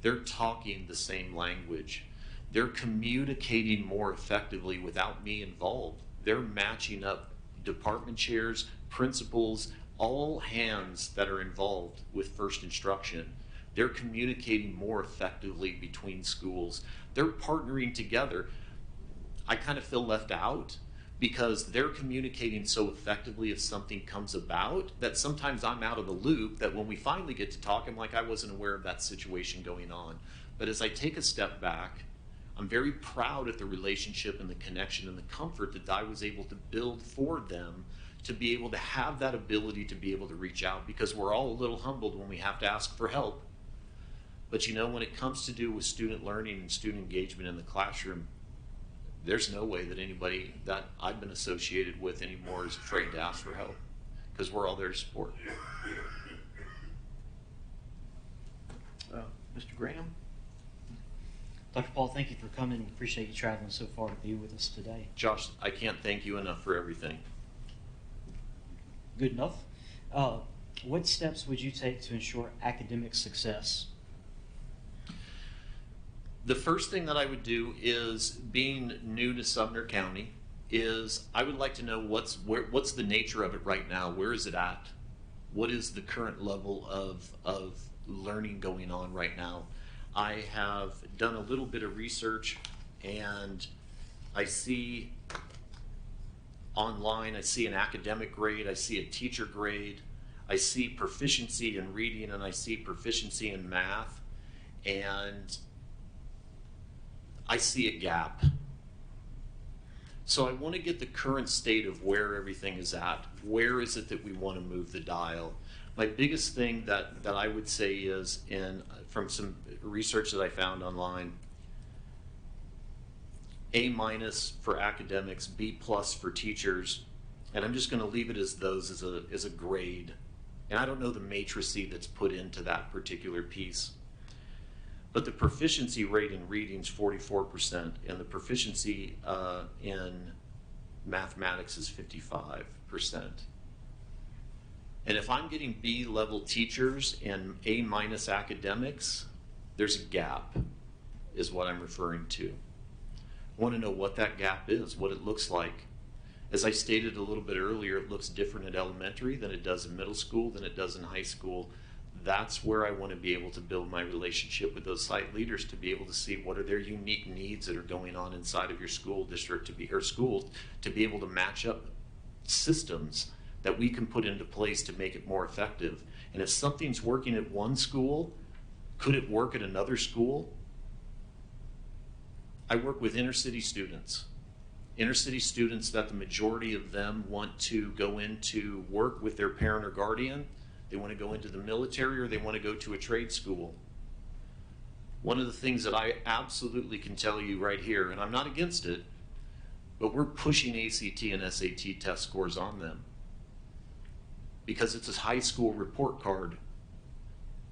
They're talking the same language. They're communicating more effectively without me involved. They're matching up department chairs, principals, all hands that are involved with first instruction. They're communicating more effectively between schools. They're partnering together. I kind of feel left out because they're communicating so effectively if something comes about that sometimes I'm out of the loop, that when we finally get to talk, I'm like, I wasn't aware of that situation going on. But as I take a step back, I'm very proud of the relationship and the connection and the comfort that I was able to build for them to be able to have that ability to be able to reach out, because we're all a little humbled when we have to ask for help. But you know, when it comes to do with student learning and student engagement in the classroom, there's no way that anybody that I've been associated with anymore is afraid to ask for help, because we're all there to support. Mr. Graham? Dr. Paul, thank you for coming. We appreciate you traveling so far to be with us today. Josh, I can't thank you enough for everything. Good enough. What steps would you take to ensure academic success? The first thing that I would do is, being new to Sumner County, is I would like to know what's the nature of it right now. Where is it at? What is the current level of learning going on right now? I have done a little bit of research, and I see online, I see an academic grade, I see a teacher grade, I see proficiency in reading, and I see proficiency in math, and I see a gap. So I want to get the current state of where everything is at. Where is it that we want to move the dial? My biggest thing that I would say is, from some research that I found online, A- for academics, B+ for teachers, and I'm just going to leave it as those as a grade. And I don't know the matrices that's put into that particular piece. But the proficiency rate in reading is 44%, and the proficiency in mathematics is 55%. And if I'm getting B-level teachers and A- academics, there's a gap, is what I'm referring to. I want to know what that gap is, what it looks like. As I stated a little bit earlier, it looks different at elementary than it does in middle school, than it does in high school. That's where I want to be able to build my relationship with those site leaders, to be able to see what are their unique needs that are going on inside of your school district, schools, to be able to match up systems that we can put into place to make it more effective. And if something's working at one school, could it work at another school? I work with inner city students that the majority of them want to go into work with their parent or guardian. They want to go into the military, or they want to go to a trade school. One of the things that I absolutely can tell you right here, and I'm not against it, but we're pushing ACT and SAT test scores on them because it's a high school report card.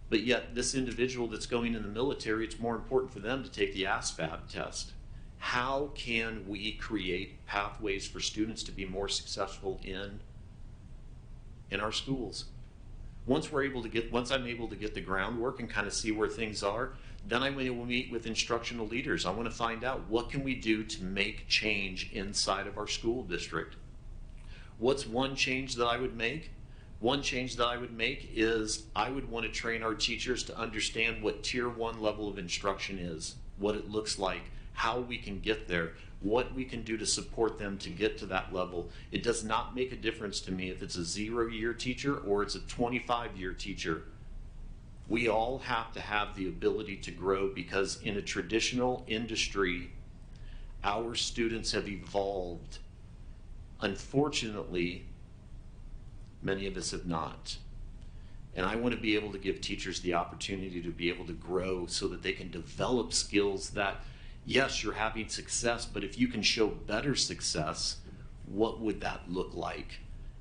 But yet this individual that's going in the military, it's more important for them to take the ASVAB test. How can we create pathways for students to be more successful in our schools? Once I'm able to get the groundwork and kind of see where things are, then I will meet with instructional leaders. I want to find out, what can we do to make change inside of our school district? What's one change that I would make? One change that I would make is I would want to train our teachers to understand what Tier 1 level of instruction is, what it looks like, how we can get there, what we can do to support them to get to that level. It does not make a difference to me if it's a 0-year teacher or it's a 25-year teacher. We all have to have the ability to grow, because in a traditional industry, our students have evolved. Unfortunately, many of us have not. And I want to be able to give teachers the opportunity to be able to grow so that they can develop skills that, yes, you're having success, but if you can show better success, what would that look like?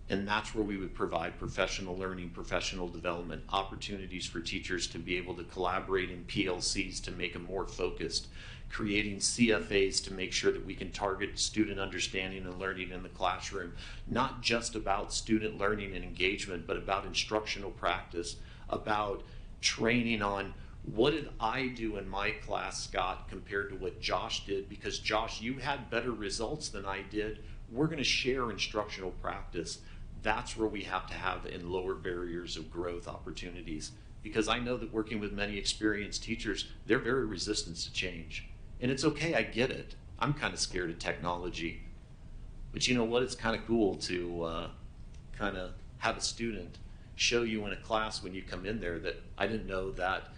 And that's where we would provide professional learning, professional development, opportunities for teachers to be able to collaborate in PLCs to make them more focused, creating CFAs to make sure that we can target student understanding and learning in the classroom, not just about student learning and engagement, but about instructional practice, about training on what did I do in my class, Scott, compared to what Josh did? Because Josh, you had better results than I did. We're going to share instructional practice. That's where we have to have in lower barriers of growth opportunities. Because I know that working with many experienced teachers, they're very resistant to change. And it's okay, I get it. I'm kind of scared of technology. But you know what? It's kind of cool to kind of have a student show you in a class when you come in there that I didn't know that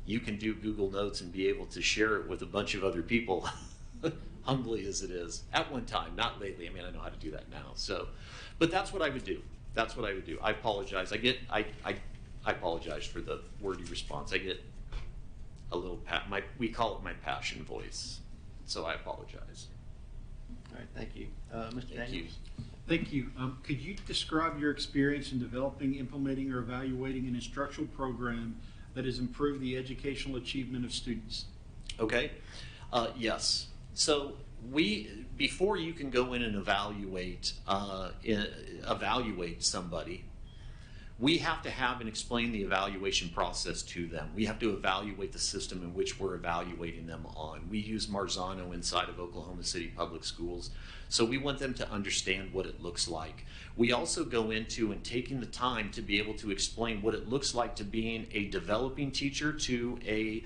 you can do Google Notes and be able to share it with a bunch of other people, humbly as it is. At one time, not lately. I mean, I know how to do that now. So, but that's what I would do. That's what I would do. I apologize. I apologize for the wordy response. I get a little, we call it my passion voice. So I apologize. All right, thank you. Mr. Thank you. Daniels? Thank you. Could you describe your experience in developing, implementing, or evaluating an instructional program that has improved the educational achievement of students? Okay. Yes. So before you can go in and evaluate somebody, we have to have and explain the evaluation process to them. We have to evaluate the system in which we're evaluating them on. We use Marzano inside of Oklahoma City Public Schools, so we want them to understand what it looks like. We also go into and taking the time to be able to explain what it looks like to being a developing teacher to a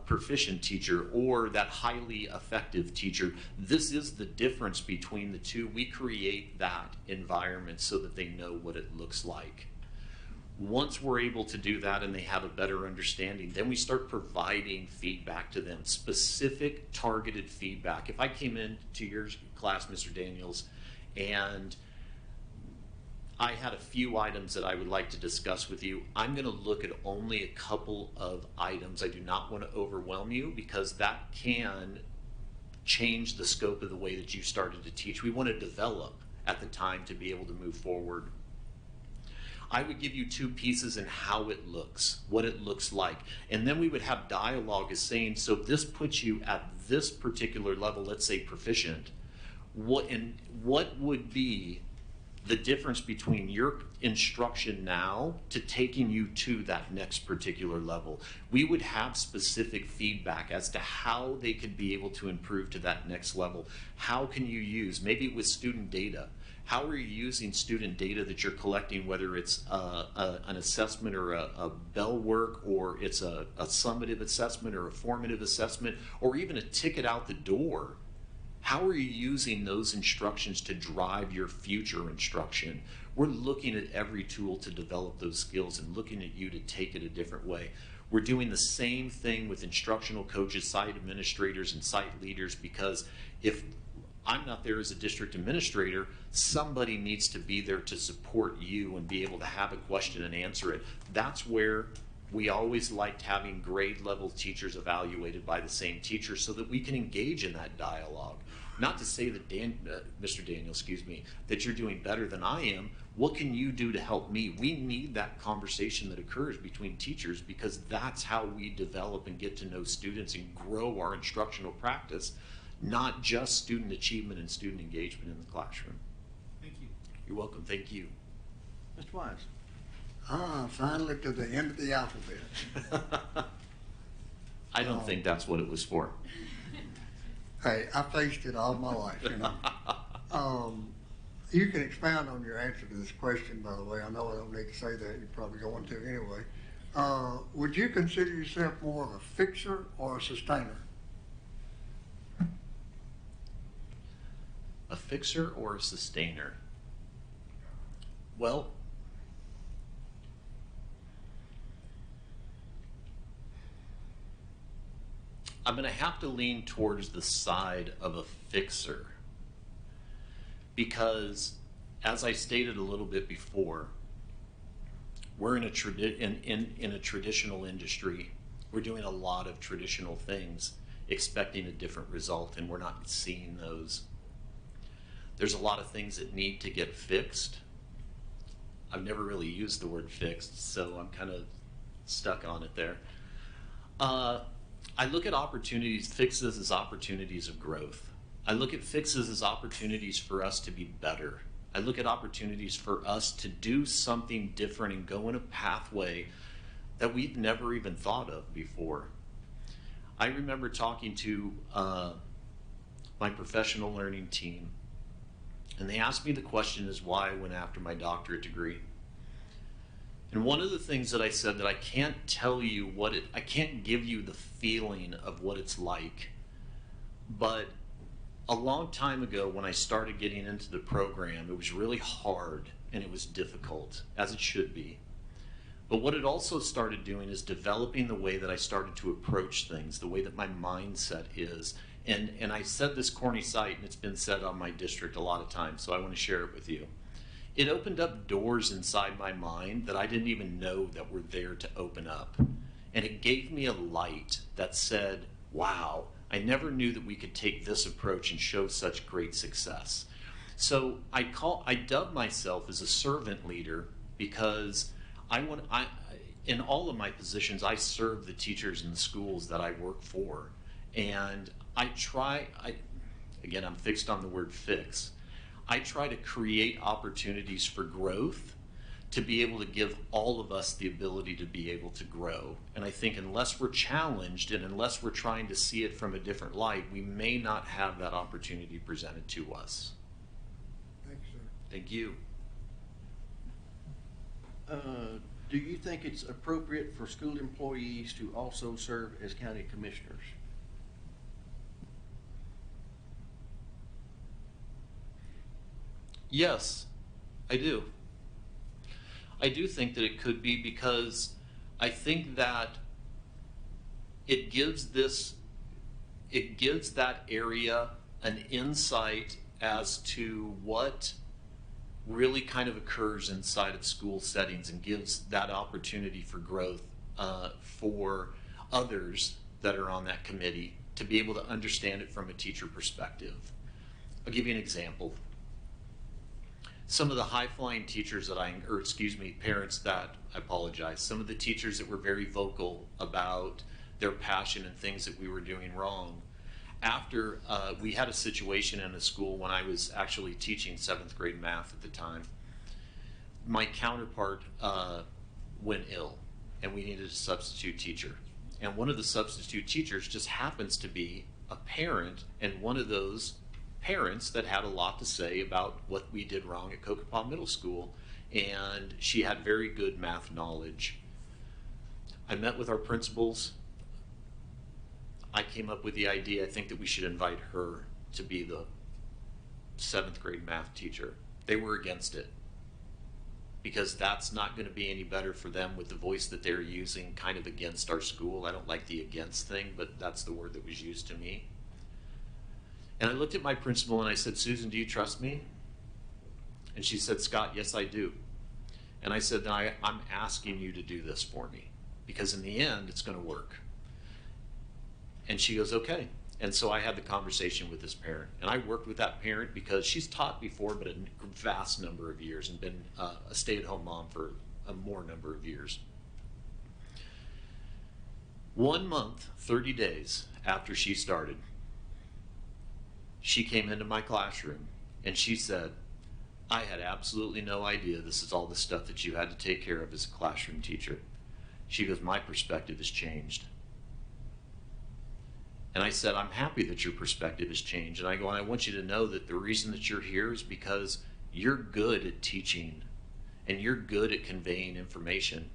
proficient teacher or that highly effective teacher. This is the difference between the two. We create that environment so that they know what it looks like. Once we're able to do that and they have a better understanding, then we start providing feedback to them, specific targeted feedback. If I came into your class, Mr. Daniels, and I had a few items that I would like to discuss with you, I'm going to look at only a couple of items. I do not want to overwhelm you because that can change the scope of the way that you started to teach. We want to develop at the time to be able to move forward. I would give you two pieces in how it looks, what it looks like. And then we would have dialogue as saying, so this puts you at this particular level, let's say proficient. What would be the difference between your instruction now to taking you to that next particular level? We would have specific feedback as to how they could be able to improve to that next level. How can you use, maybe with student data, how are you using student data that you're collecting, whether it's an assessment or a bell work, or it's a summative assessment or a formative assessment, or even a ticket out the door? How are you using those instructions to drive your future instruction? We're looking at every tool to develop those skills and looking at you to take it a different way. We're doing the same thing with instructional coaches, site administrators, and site leaders, because if I'm not there as a district administrator, somebody needs to be there to support you and be able to have a question and answer it. That's where we always liked having grade level teachers evaluated by the same teacher so that we can engage in that dialogue. Not to say that Mr. Daniel, that you're doing better than I am. What can you do to help me? We need that conversation that occurs between teachers, because that's how we develop and get to know students and grow our instructional practice, not just student achievement and student engagement in the classroom. Thank you. You're welcome. Thank you. Mr. Wise? Finally to the end of the alphabet. I don't think that's what it was for. Hey, I faced it all my life, you know. You can expound on your answer to this question, by the way. I know I don't need to say that. You're probably going to anyway. Would you consider yourself more of a fixer or a sustainer? A fixer or a sustainer? Well, I'm going to have to lean towards the side of a fixer, because as I stated a little bit before, we're in a traditional industry. We're doing a lot of traditional things, expecting a different result, and we're not seeing those. There's a lot of things that need to get fixed. I've never really used the word fixed, so I'm kind of stuck on it there. I look at opportunities, fixes as opportunities of growth. I look at fixes as opportunities for us to be better. I look at opportunities for us to do something different and go in a pathway that we've never even thought of before. I remember talking to my professional learning team, and they asked me the question is why I went after my doctorate degree. And one of the things that I said that I can't tell you I can't give you the feeling of what it's like, but a long time ago when I started getting into the program, it was really hard and it was difficult, as it should be. But what it also started doing is developing the way that I started to approach things, the way that my mindset is. And I said this corny site, and it's been said on my district a lot of times, so I want to share it with you. It opened up doors inside my mind that I didn't even know that were there to open up. And it gave me a light that said, wow, I never knew that we could take this approach and show such great success. So I dub myself as a servant leader, because in all of my positions, I serve the teachers in the schools that I work for. And again, I'm fixed on the word fix. I try to create opportunities for growth to be able to give all of us the ability to be able to grow. And I think unless we're challenged and unless we're trying to see it from a different light, we may not have that opportunity presented to us. Thanks, sir. Thank you. Do you think it's appropriate for school employees to also serve as county commissioners? Yes, I do. I do think that it could be, because I think that it gives that area an insight as to what really kind of occurs inside of school settings, and gives that opportunity for growth for others that are on that committee to be able to understand it from a teacher perspective. I'll give you an example. Some of the high-flying teachers parents that, I apologize, some of the teachers that were very vocal about their passion and things that we were doing wrong. After we had a situation in a school when I was actually teaching 7th grade math at the time, my counterpart went ill and we needed a substitute teacher. And one of the substitute teachers just happens to be a parent, and one of those parents that had a lot to say about what we did wrong at Kokopah Middle School, and she had very good math knowledge. I met with our principals. I came up with the idea, I think, that we should invite her to be the 7th grade math teacher. They were against it, because that's not going to be any better for them with the voice that they're using kind of against our school. I don't like the against thing, but that's the word that was used to me. And I looked at my principal and I said, "Susan, do you trust me?" And she said, "Scott, yes, I do." And I said, "I'm asking you to do this for me, because in the end, it's going to work." And she goes, "Okay." And so I had the conversation with this parent. And I worked with that parent because she's taught before, but a vast number of years, and been a stay-at-home mom for a more number of years. 1 month, 30 days after she started, she came into my classroom and she said, "I had absolutely no idea this is all the stuff that you had to take care of as a classroom teacher." She goes, "My perspective has changed." And I said, "I'm happy that your perspective has changed." And I go, "And I want you to know that the reason that you're here is because you're good at teaching and you're good at conveying information.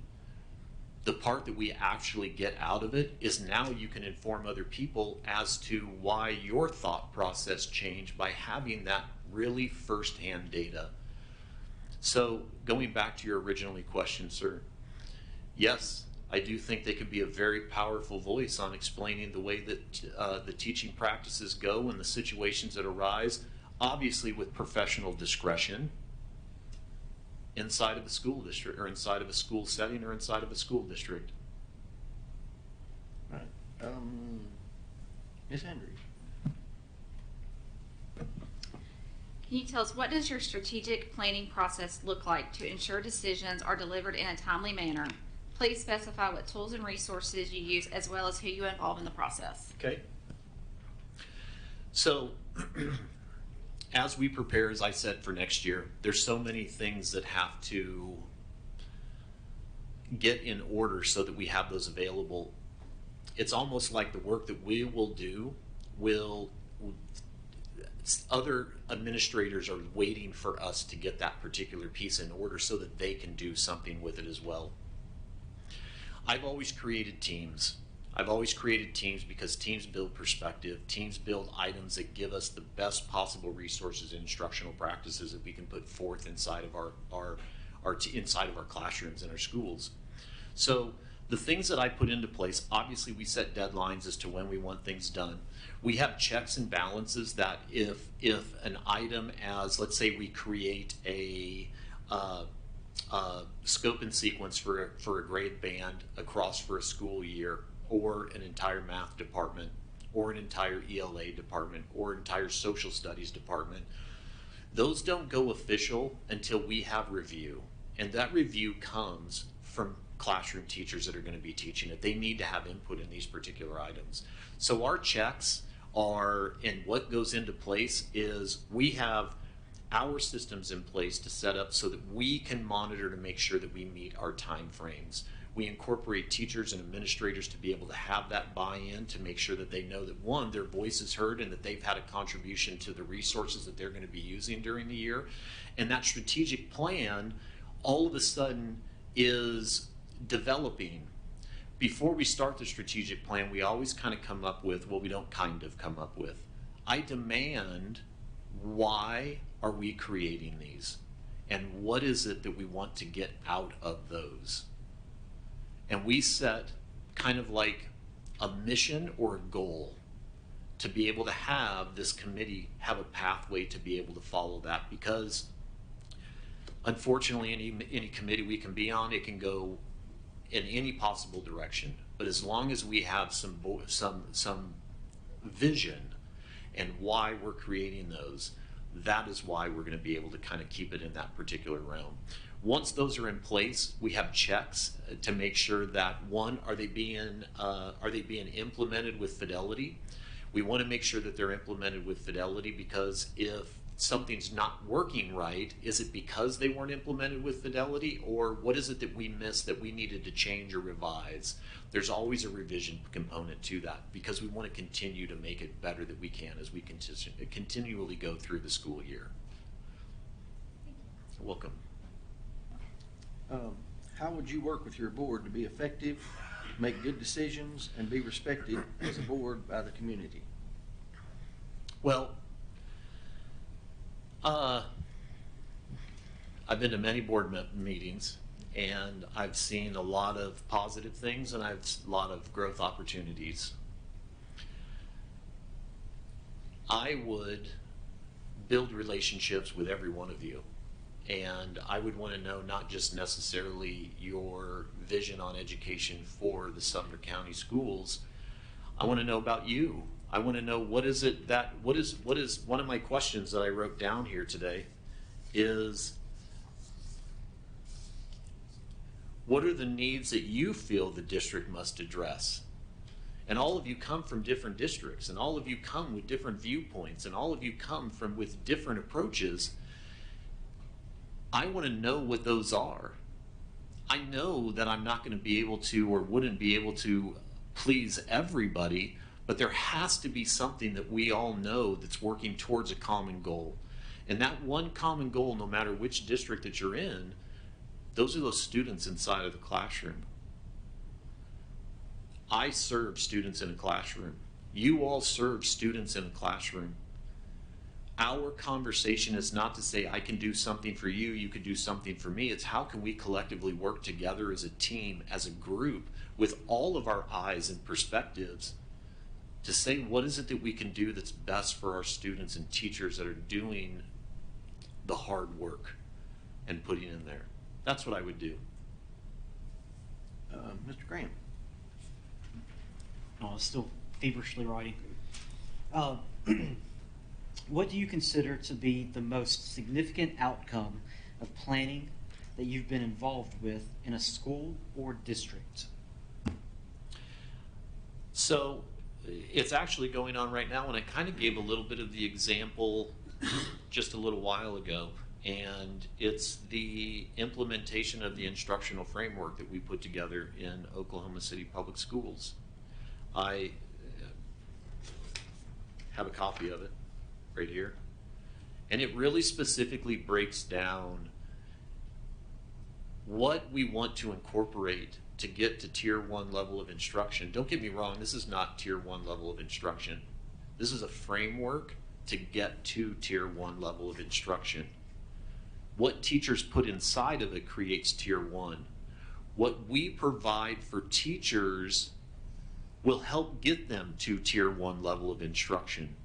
The part that we actually get out of it is now you can inform other people as to why your thought process changed by having that really firsthand data." So going back to your original question, sir, yes, I do think they could be a very powerful voice on explaining the way that the teaching practices go and the situations that arise, obviously with professional discretion, inside of a school district, or inside of a school setting, or inside of a school district. Right. Ms. Andrews. Can you tell us, what does your strategic planning process look like to ensure decisions are delivered in a timely manner? Please specify what tools and resources you use, as well as who you involve in the process. Okay. So as we prepare, as I said, for next year, there's so many things that have to get in order so that we have those available. It's almost like the work that we will do other administrators are waiting for us to get that particular piece in order so that they can do something with it as well. I've always created teams. I've always created teams because teams build perspective. Teams build items that give us the best possible resources and instructional practices that we can put forth inside of inside of our classrooms and our schools. So the things that I put into place, obviously we set deadlines as to when we want things done. We have checks and balances that if an item, as let's say we create a scope and sequence for a grade band across for a school year, or an entire math department, or an entire ELA department, or an entire social studies department, those don't go official until we have review. And that review comes from classroom teachers that are going to be teaching it. They need to have input in these particular items. So our checks are, and what goes into place is we have our systems in place to set up so that we can monitor to make sure that we meet our time frames. We incorporate teachers and administrators to be able to have that buy-in, to make sure that they know that, one, their voice is heard and that they've had a contribution to the resources that they're going to be using during the year. And that strategic plan all of a sudden is developing. Before we start the strategic plan, we always kind of come up with, well, we don't kind of come up with. I demand, why are we creating these? And what is it that we want to get out of those? And we set kind of like a mission or a goal to be able to have this committee have a pathway to be able to follow that, because unfortunately any committee we can be on, it can go in any possible direction. But as long as we have some vision and why we're creating those, that is why we're going to be able to kind of keep it in that particular realm. Once those are in place, we have checks to make sure that, one, are they being implemented with fidelity? We want to make sure that they're implemented with fidelity, because if something's not working right, is it because they weren't implemented with fidelity, or what is it that we missed that we needed to change or revise? There's always a revision component to that, because we want to continue to make it better that we can as we continually go through the school year. Welcome. How would you work with your board to be effective, make good decisions, and be respected as a board by the community? Well, I've been to many board meetings, and I've seen a lot of positive things, and I've a lot of growth opportunities. I would build relationships with every one of you. And I would want to know not just necessarily your vision on education for the Sumner County schools. I want to know about you. I want to know what is one of my questions that I wrote down here today is, what are the needs that you feel the district must address? And all of you come from different districts, and all of you come with different viewpoints, and all of you come with different approaches. I want to know what those are. I know that I'm not going to be able to, or wouldn't be able to, please everybody, but there has to be something that we all know that's working towards a common goal. And that one common goal, no matter which district that you're in, those are those students inside of the classroom. I serve students in a classroom. You all serve students in a classroom. Our conversation is not to say I can do something for you, you can do something for me. It's how can we collectively work together as a team, as a group, with all of our eyes and perspectives to say what is it that we can do that's best for our students and teachers that are doing the hard work and putting in there. That's what I would do. Mr. Graham. Oh, I'm still feverishly writing. What do you consider to be the most significant outcome of planning that you've been involved with in a school or district? So it's actually going on right now, and I kind of gave a little bit of the example just a little while ago, and it's the implementation of the instructional framework that we put together in Oklahoma City Public Schools. I have a copy of it right here, and it really specifically breaks down what we want to incorporate to get to tier 1 level of instruction. Don't get me wrong, this is not tier 1 level of instruction. This is a framework to get to tier 1 level of instruction. What teachers put inside of it creates tier 1. What we provide for teachers will help get them to tier 1 level of instruction.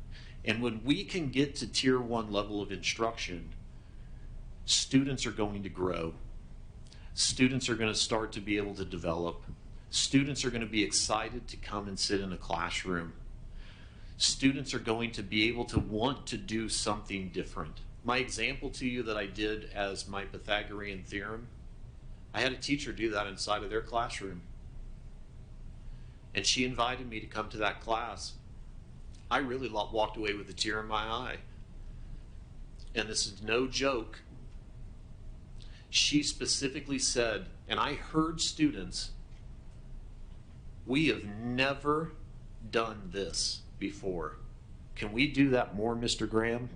And when we can get to tier 1 level of instruction, students are going to grow. Students are going to start to be able to develop. Students are going to be excited to come and sit in a classroom. Students are going to be able to want to do something different. My example to you that I did as my Pythagorean theorem, I had a teacher do that inside of their classroom. And she invited me to come to that class. I really walked away with a tear in my eye. And this is no joke. She specifically said, and I heard students, "We have never done this before. Can we do that more, Mr. Graham?"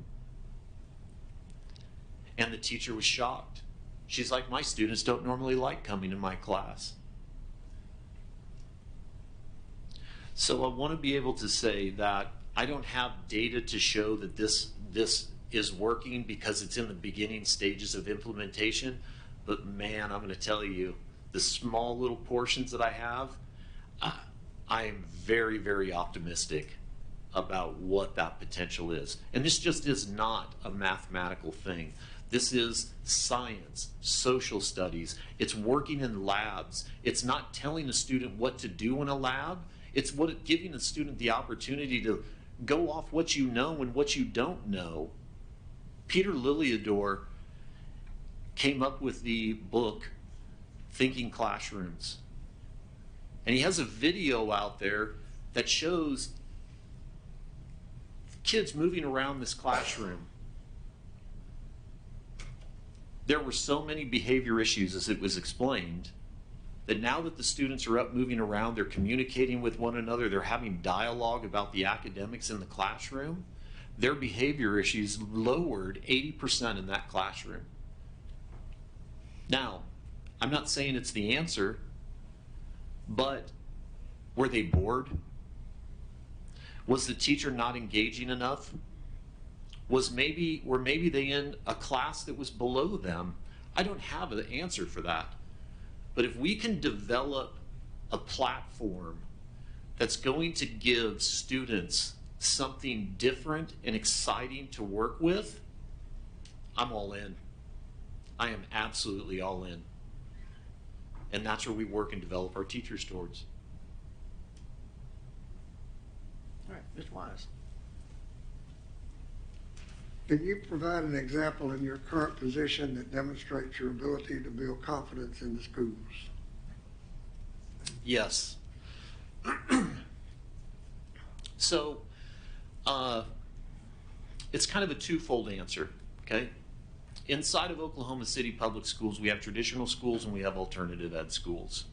And the teacher was shocked. She's like, "My students don't normally like coming to my class." So I want to be able to say that I don't have data to show that this is working because it's in the beginning stages of implementation. But man, I'm going to tell you, the small little portions that I have, I am very, very optimistic about what that potential is. And this just is not a mathematical thing. This is science, social studies. It's working in labs. It's not telling a student what to do in a lab. It's giving a student the opportunity to go off what you know and what you don't know. Peter Lilliador came up with the book, Thinking Classrooms. And he has a video out there that shows kids moving around this classroom. There were so many behavior issues, as it was explained, that now that the students are up moving around, they're communicating with one another, they're having dialogue about the academics in the classroom, their behavior issues lowered 80% in that classroom. Now, I'm not saying it's the answer, but were they bored? Was the teacher not engaging enough? Were maybe they in a class that was below them? I don't have an answer for that. But if we can develop a platform that's going to give students something different and exciting to work with, I'm all in. I am absolutely all in. And that's where we work and develop our teachers towards. All right, Mr. Wise. Can you provide an example in your current position that demonstrates your ability to build confidence in the schools? Yes. So, it's kind of a twofold answer, okay? Inside of Oklahoma City Public Schools, we have traditional schools and we have alternative ed schools.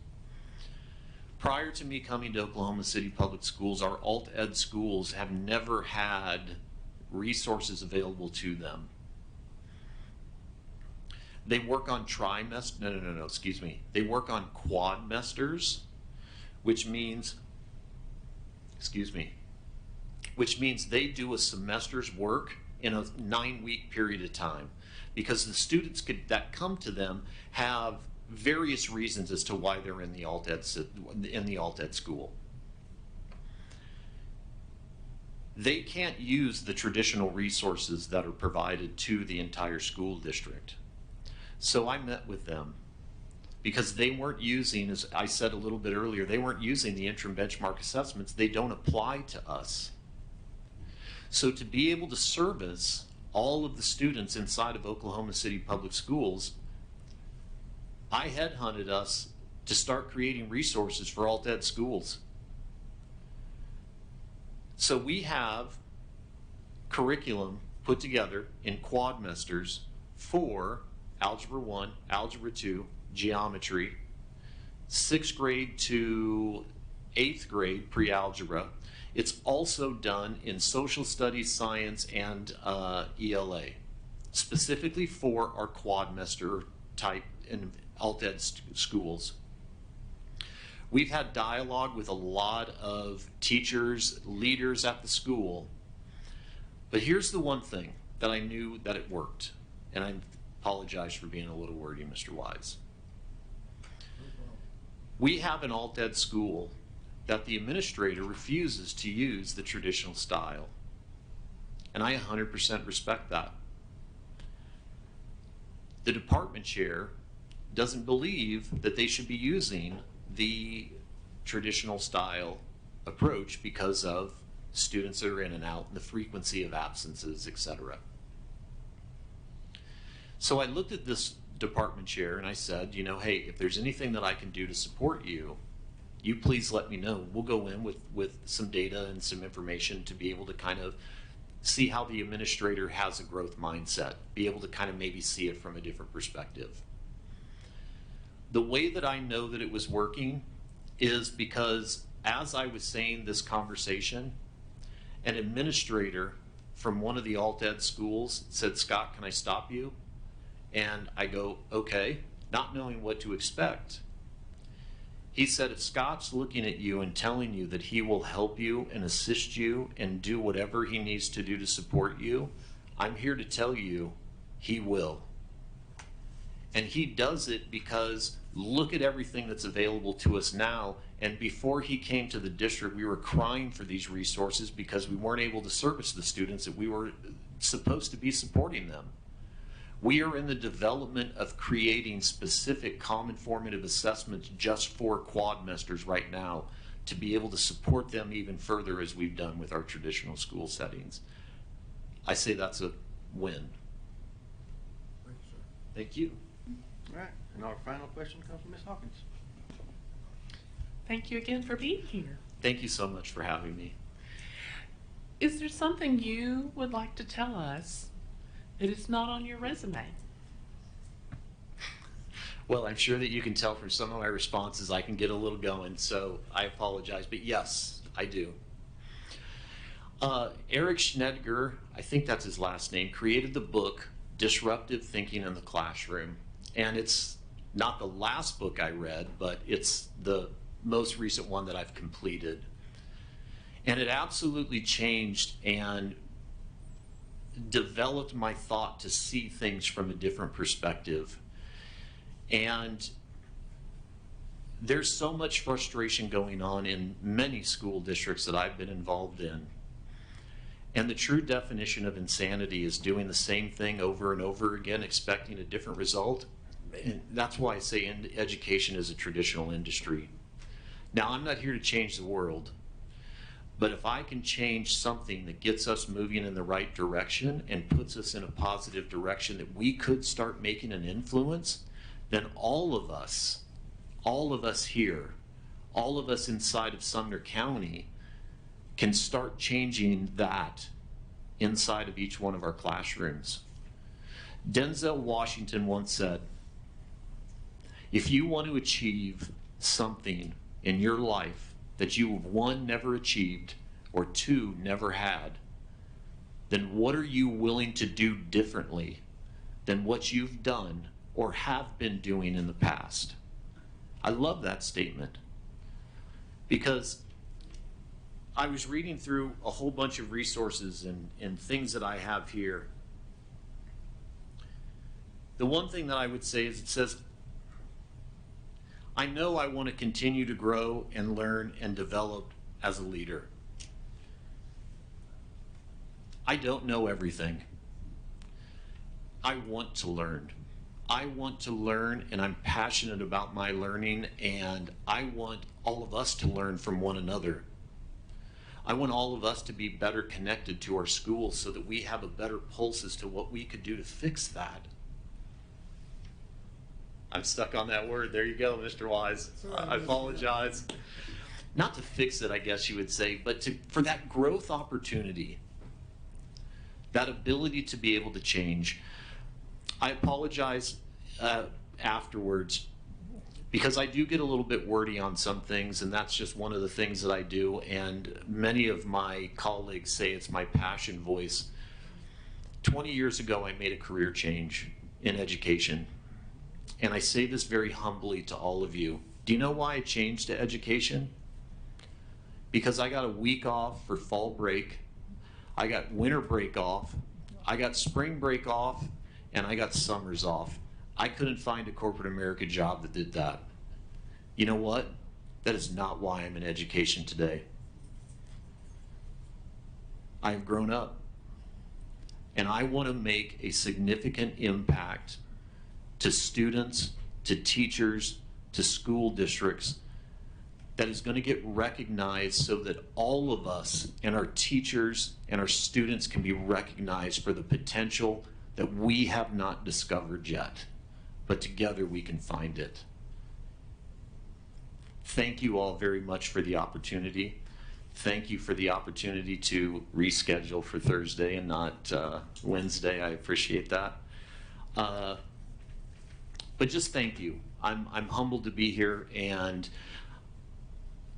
Prior to me coming to Oklahoma City Public Schools, our alt ed schools have never had resources available to them. They work on They work on quadmesters, which means they do a semester's work in a 9-week period of time, because the students that come to them have various reasons as to why they're in the alt ed school. They can't use the traditional resources that are provided to the entire school district. So I met with them because they weren't using, as I said a little bit earlier, they weren't using the interim benchmark assessments. They don't apply to us. So to be able to service all of the students inside of Oklahoma City Public Schools, I headhunted us to start creating resources for alt ed schools. So we have curriculum put together in quadmesters for Algebra 1, Algebra 2, Geometry, 6th grade to 8th grade pre-algebra. It's also done in social studies, science, and ELA, specifically for our quadmester type in alt ed schools. We've had dialogue with a lot of teachers, leaders at the school. But here's the one thing that I knew that it worked. And I apologize for being a little wordy, Mr. Wise. We have an alt ed school that the administrator refuses to use the traditional style. And I 100% respect that. The department chair doesn't believe that they should be using the traditional style approach because of students that are in and out, and the frequency of absences, etc. So I looked at this department chair and I said, you know, hey, if there's anything that I can do to support you, you please let me know. We'll go in with some data and some information to be able to kind of see how the administrator has a growth mindset, be able to kind of maybe see it from a different perspective. The way that I know that it was working is because as I was saying this conversation, an administrator from one of the alt-ed schools said, Scott, can I stop you? And I go, okay, not knowing what to expect. He said, if Scott's looking at you and telling you that he will help you and assist you and do whatever he needs to do to support you, I'm here to tell you he will. And he does it because look at everything that's available to us now. And before he came to the district, we were crying for these resources because we weren't able to service the students that we were supposed to be supporting them. We are in the development of creating specific common formative assessments just for quadmesters right now to be able to support them even further as we've done with our traditional school settings. I say that's a win. Thank you. All right, and our final question comes from Ms. Hawkins. Thank you again for being here. Thank you so much for having me. Is there something you would like to tell us that is not on your resume? Well, I'm sure that you can tell from some of my responses I can get a little going, so I apologize, but yes, I do. Eric Schnedger, I think that's his last name, created the book Disruptive Thinking in the Classroom. And it's not the last book I read, but it's the most recent one that I've completed. And it absolutely changed and developed my thought to see things from a different perspective. And there's so much frustration going on in many school districts that I've been involved in. And the true definition of insanity is doing the same thing over and over again, expecting a different result. And that's why I say education is a traditional industry. Now, I'm not here to change the world, but if I can change something that gets us moving in the right direction and puts us in a positive direction that we could start making an influence, then all of us here, all of us inside of Sumner County can start changing that inside of each one of our classrooms. Denzel Washington once said, if you want to achieve something in your life that you have, one, never achieved, or two, never had, then what are you willing to do differently than what you've done or have been doing in the past? I love that statement because I was reading through a whole bunch of resources and things that I have here. The one thing that I would say is it says, I know I want to continue to grow and learn and develop as a leader. I don't know everything. I want to learn. I want to learn, and I'm passionate about my learning, and I want all of us to learn from one another. I want all of us to be better connected to our schools so that we have a better pulse as to what we could do to fix that. I'm stuck on that word. There you go, Mr. Wise. I apologize. Not to fix it, I guess you would say, but for that growth opportunity, that ability to be able to change. I apologize afterwards because I do get a little bit wordy on some things, and that's just one of the things that I do, and many of my colleagues say it's my passion voice. 20 years ago, I made a career change in education. And I say this very humbly to all of you. Do you know why I changed to education? Because I got a week off for fall break, I got winter break off, I got spring break off, and I got summers off. I couldn't find a corporate America job that did that. You know what? That is not why I'm in education today. I've grown up, and I want to make a significant impact to students, to teachers, to school districts that is going to get recognized so that all of us and our teachers and our students can be recognized for the potential that we have not discovered yet. but together we can find it. Thank you all very much for the opportunity. Thank you for the opportunity to reschedule for Thursday and not Wednesday. I appreciate that. But just thank you. I'm humbled to be here, and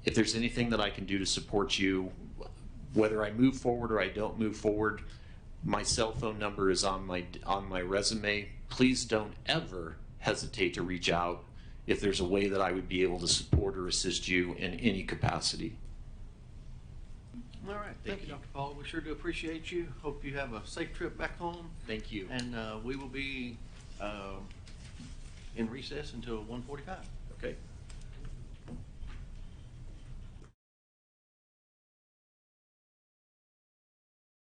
if there's anything that I can do to support you, whether I move forward or I don't move forward, my cell phone number is on my resume. Please don't ever hesitate to reach out if there's a way that I would be able to support or assist you in any capacity. All right, thank you, Dr. Paul. We sure do appreciate you. Hope you have a safe trip back home. Thank you. And we will be in recess until 1:45. Okay.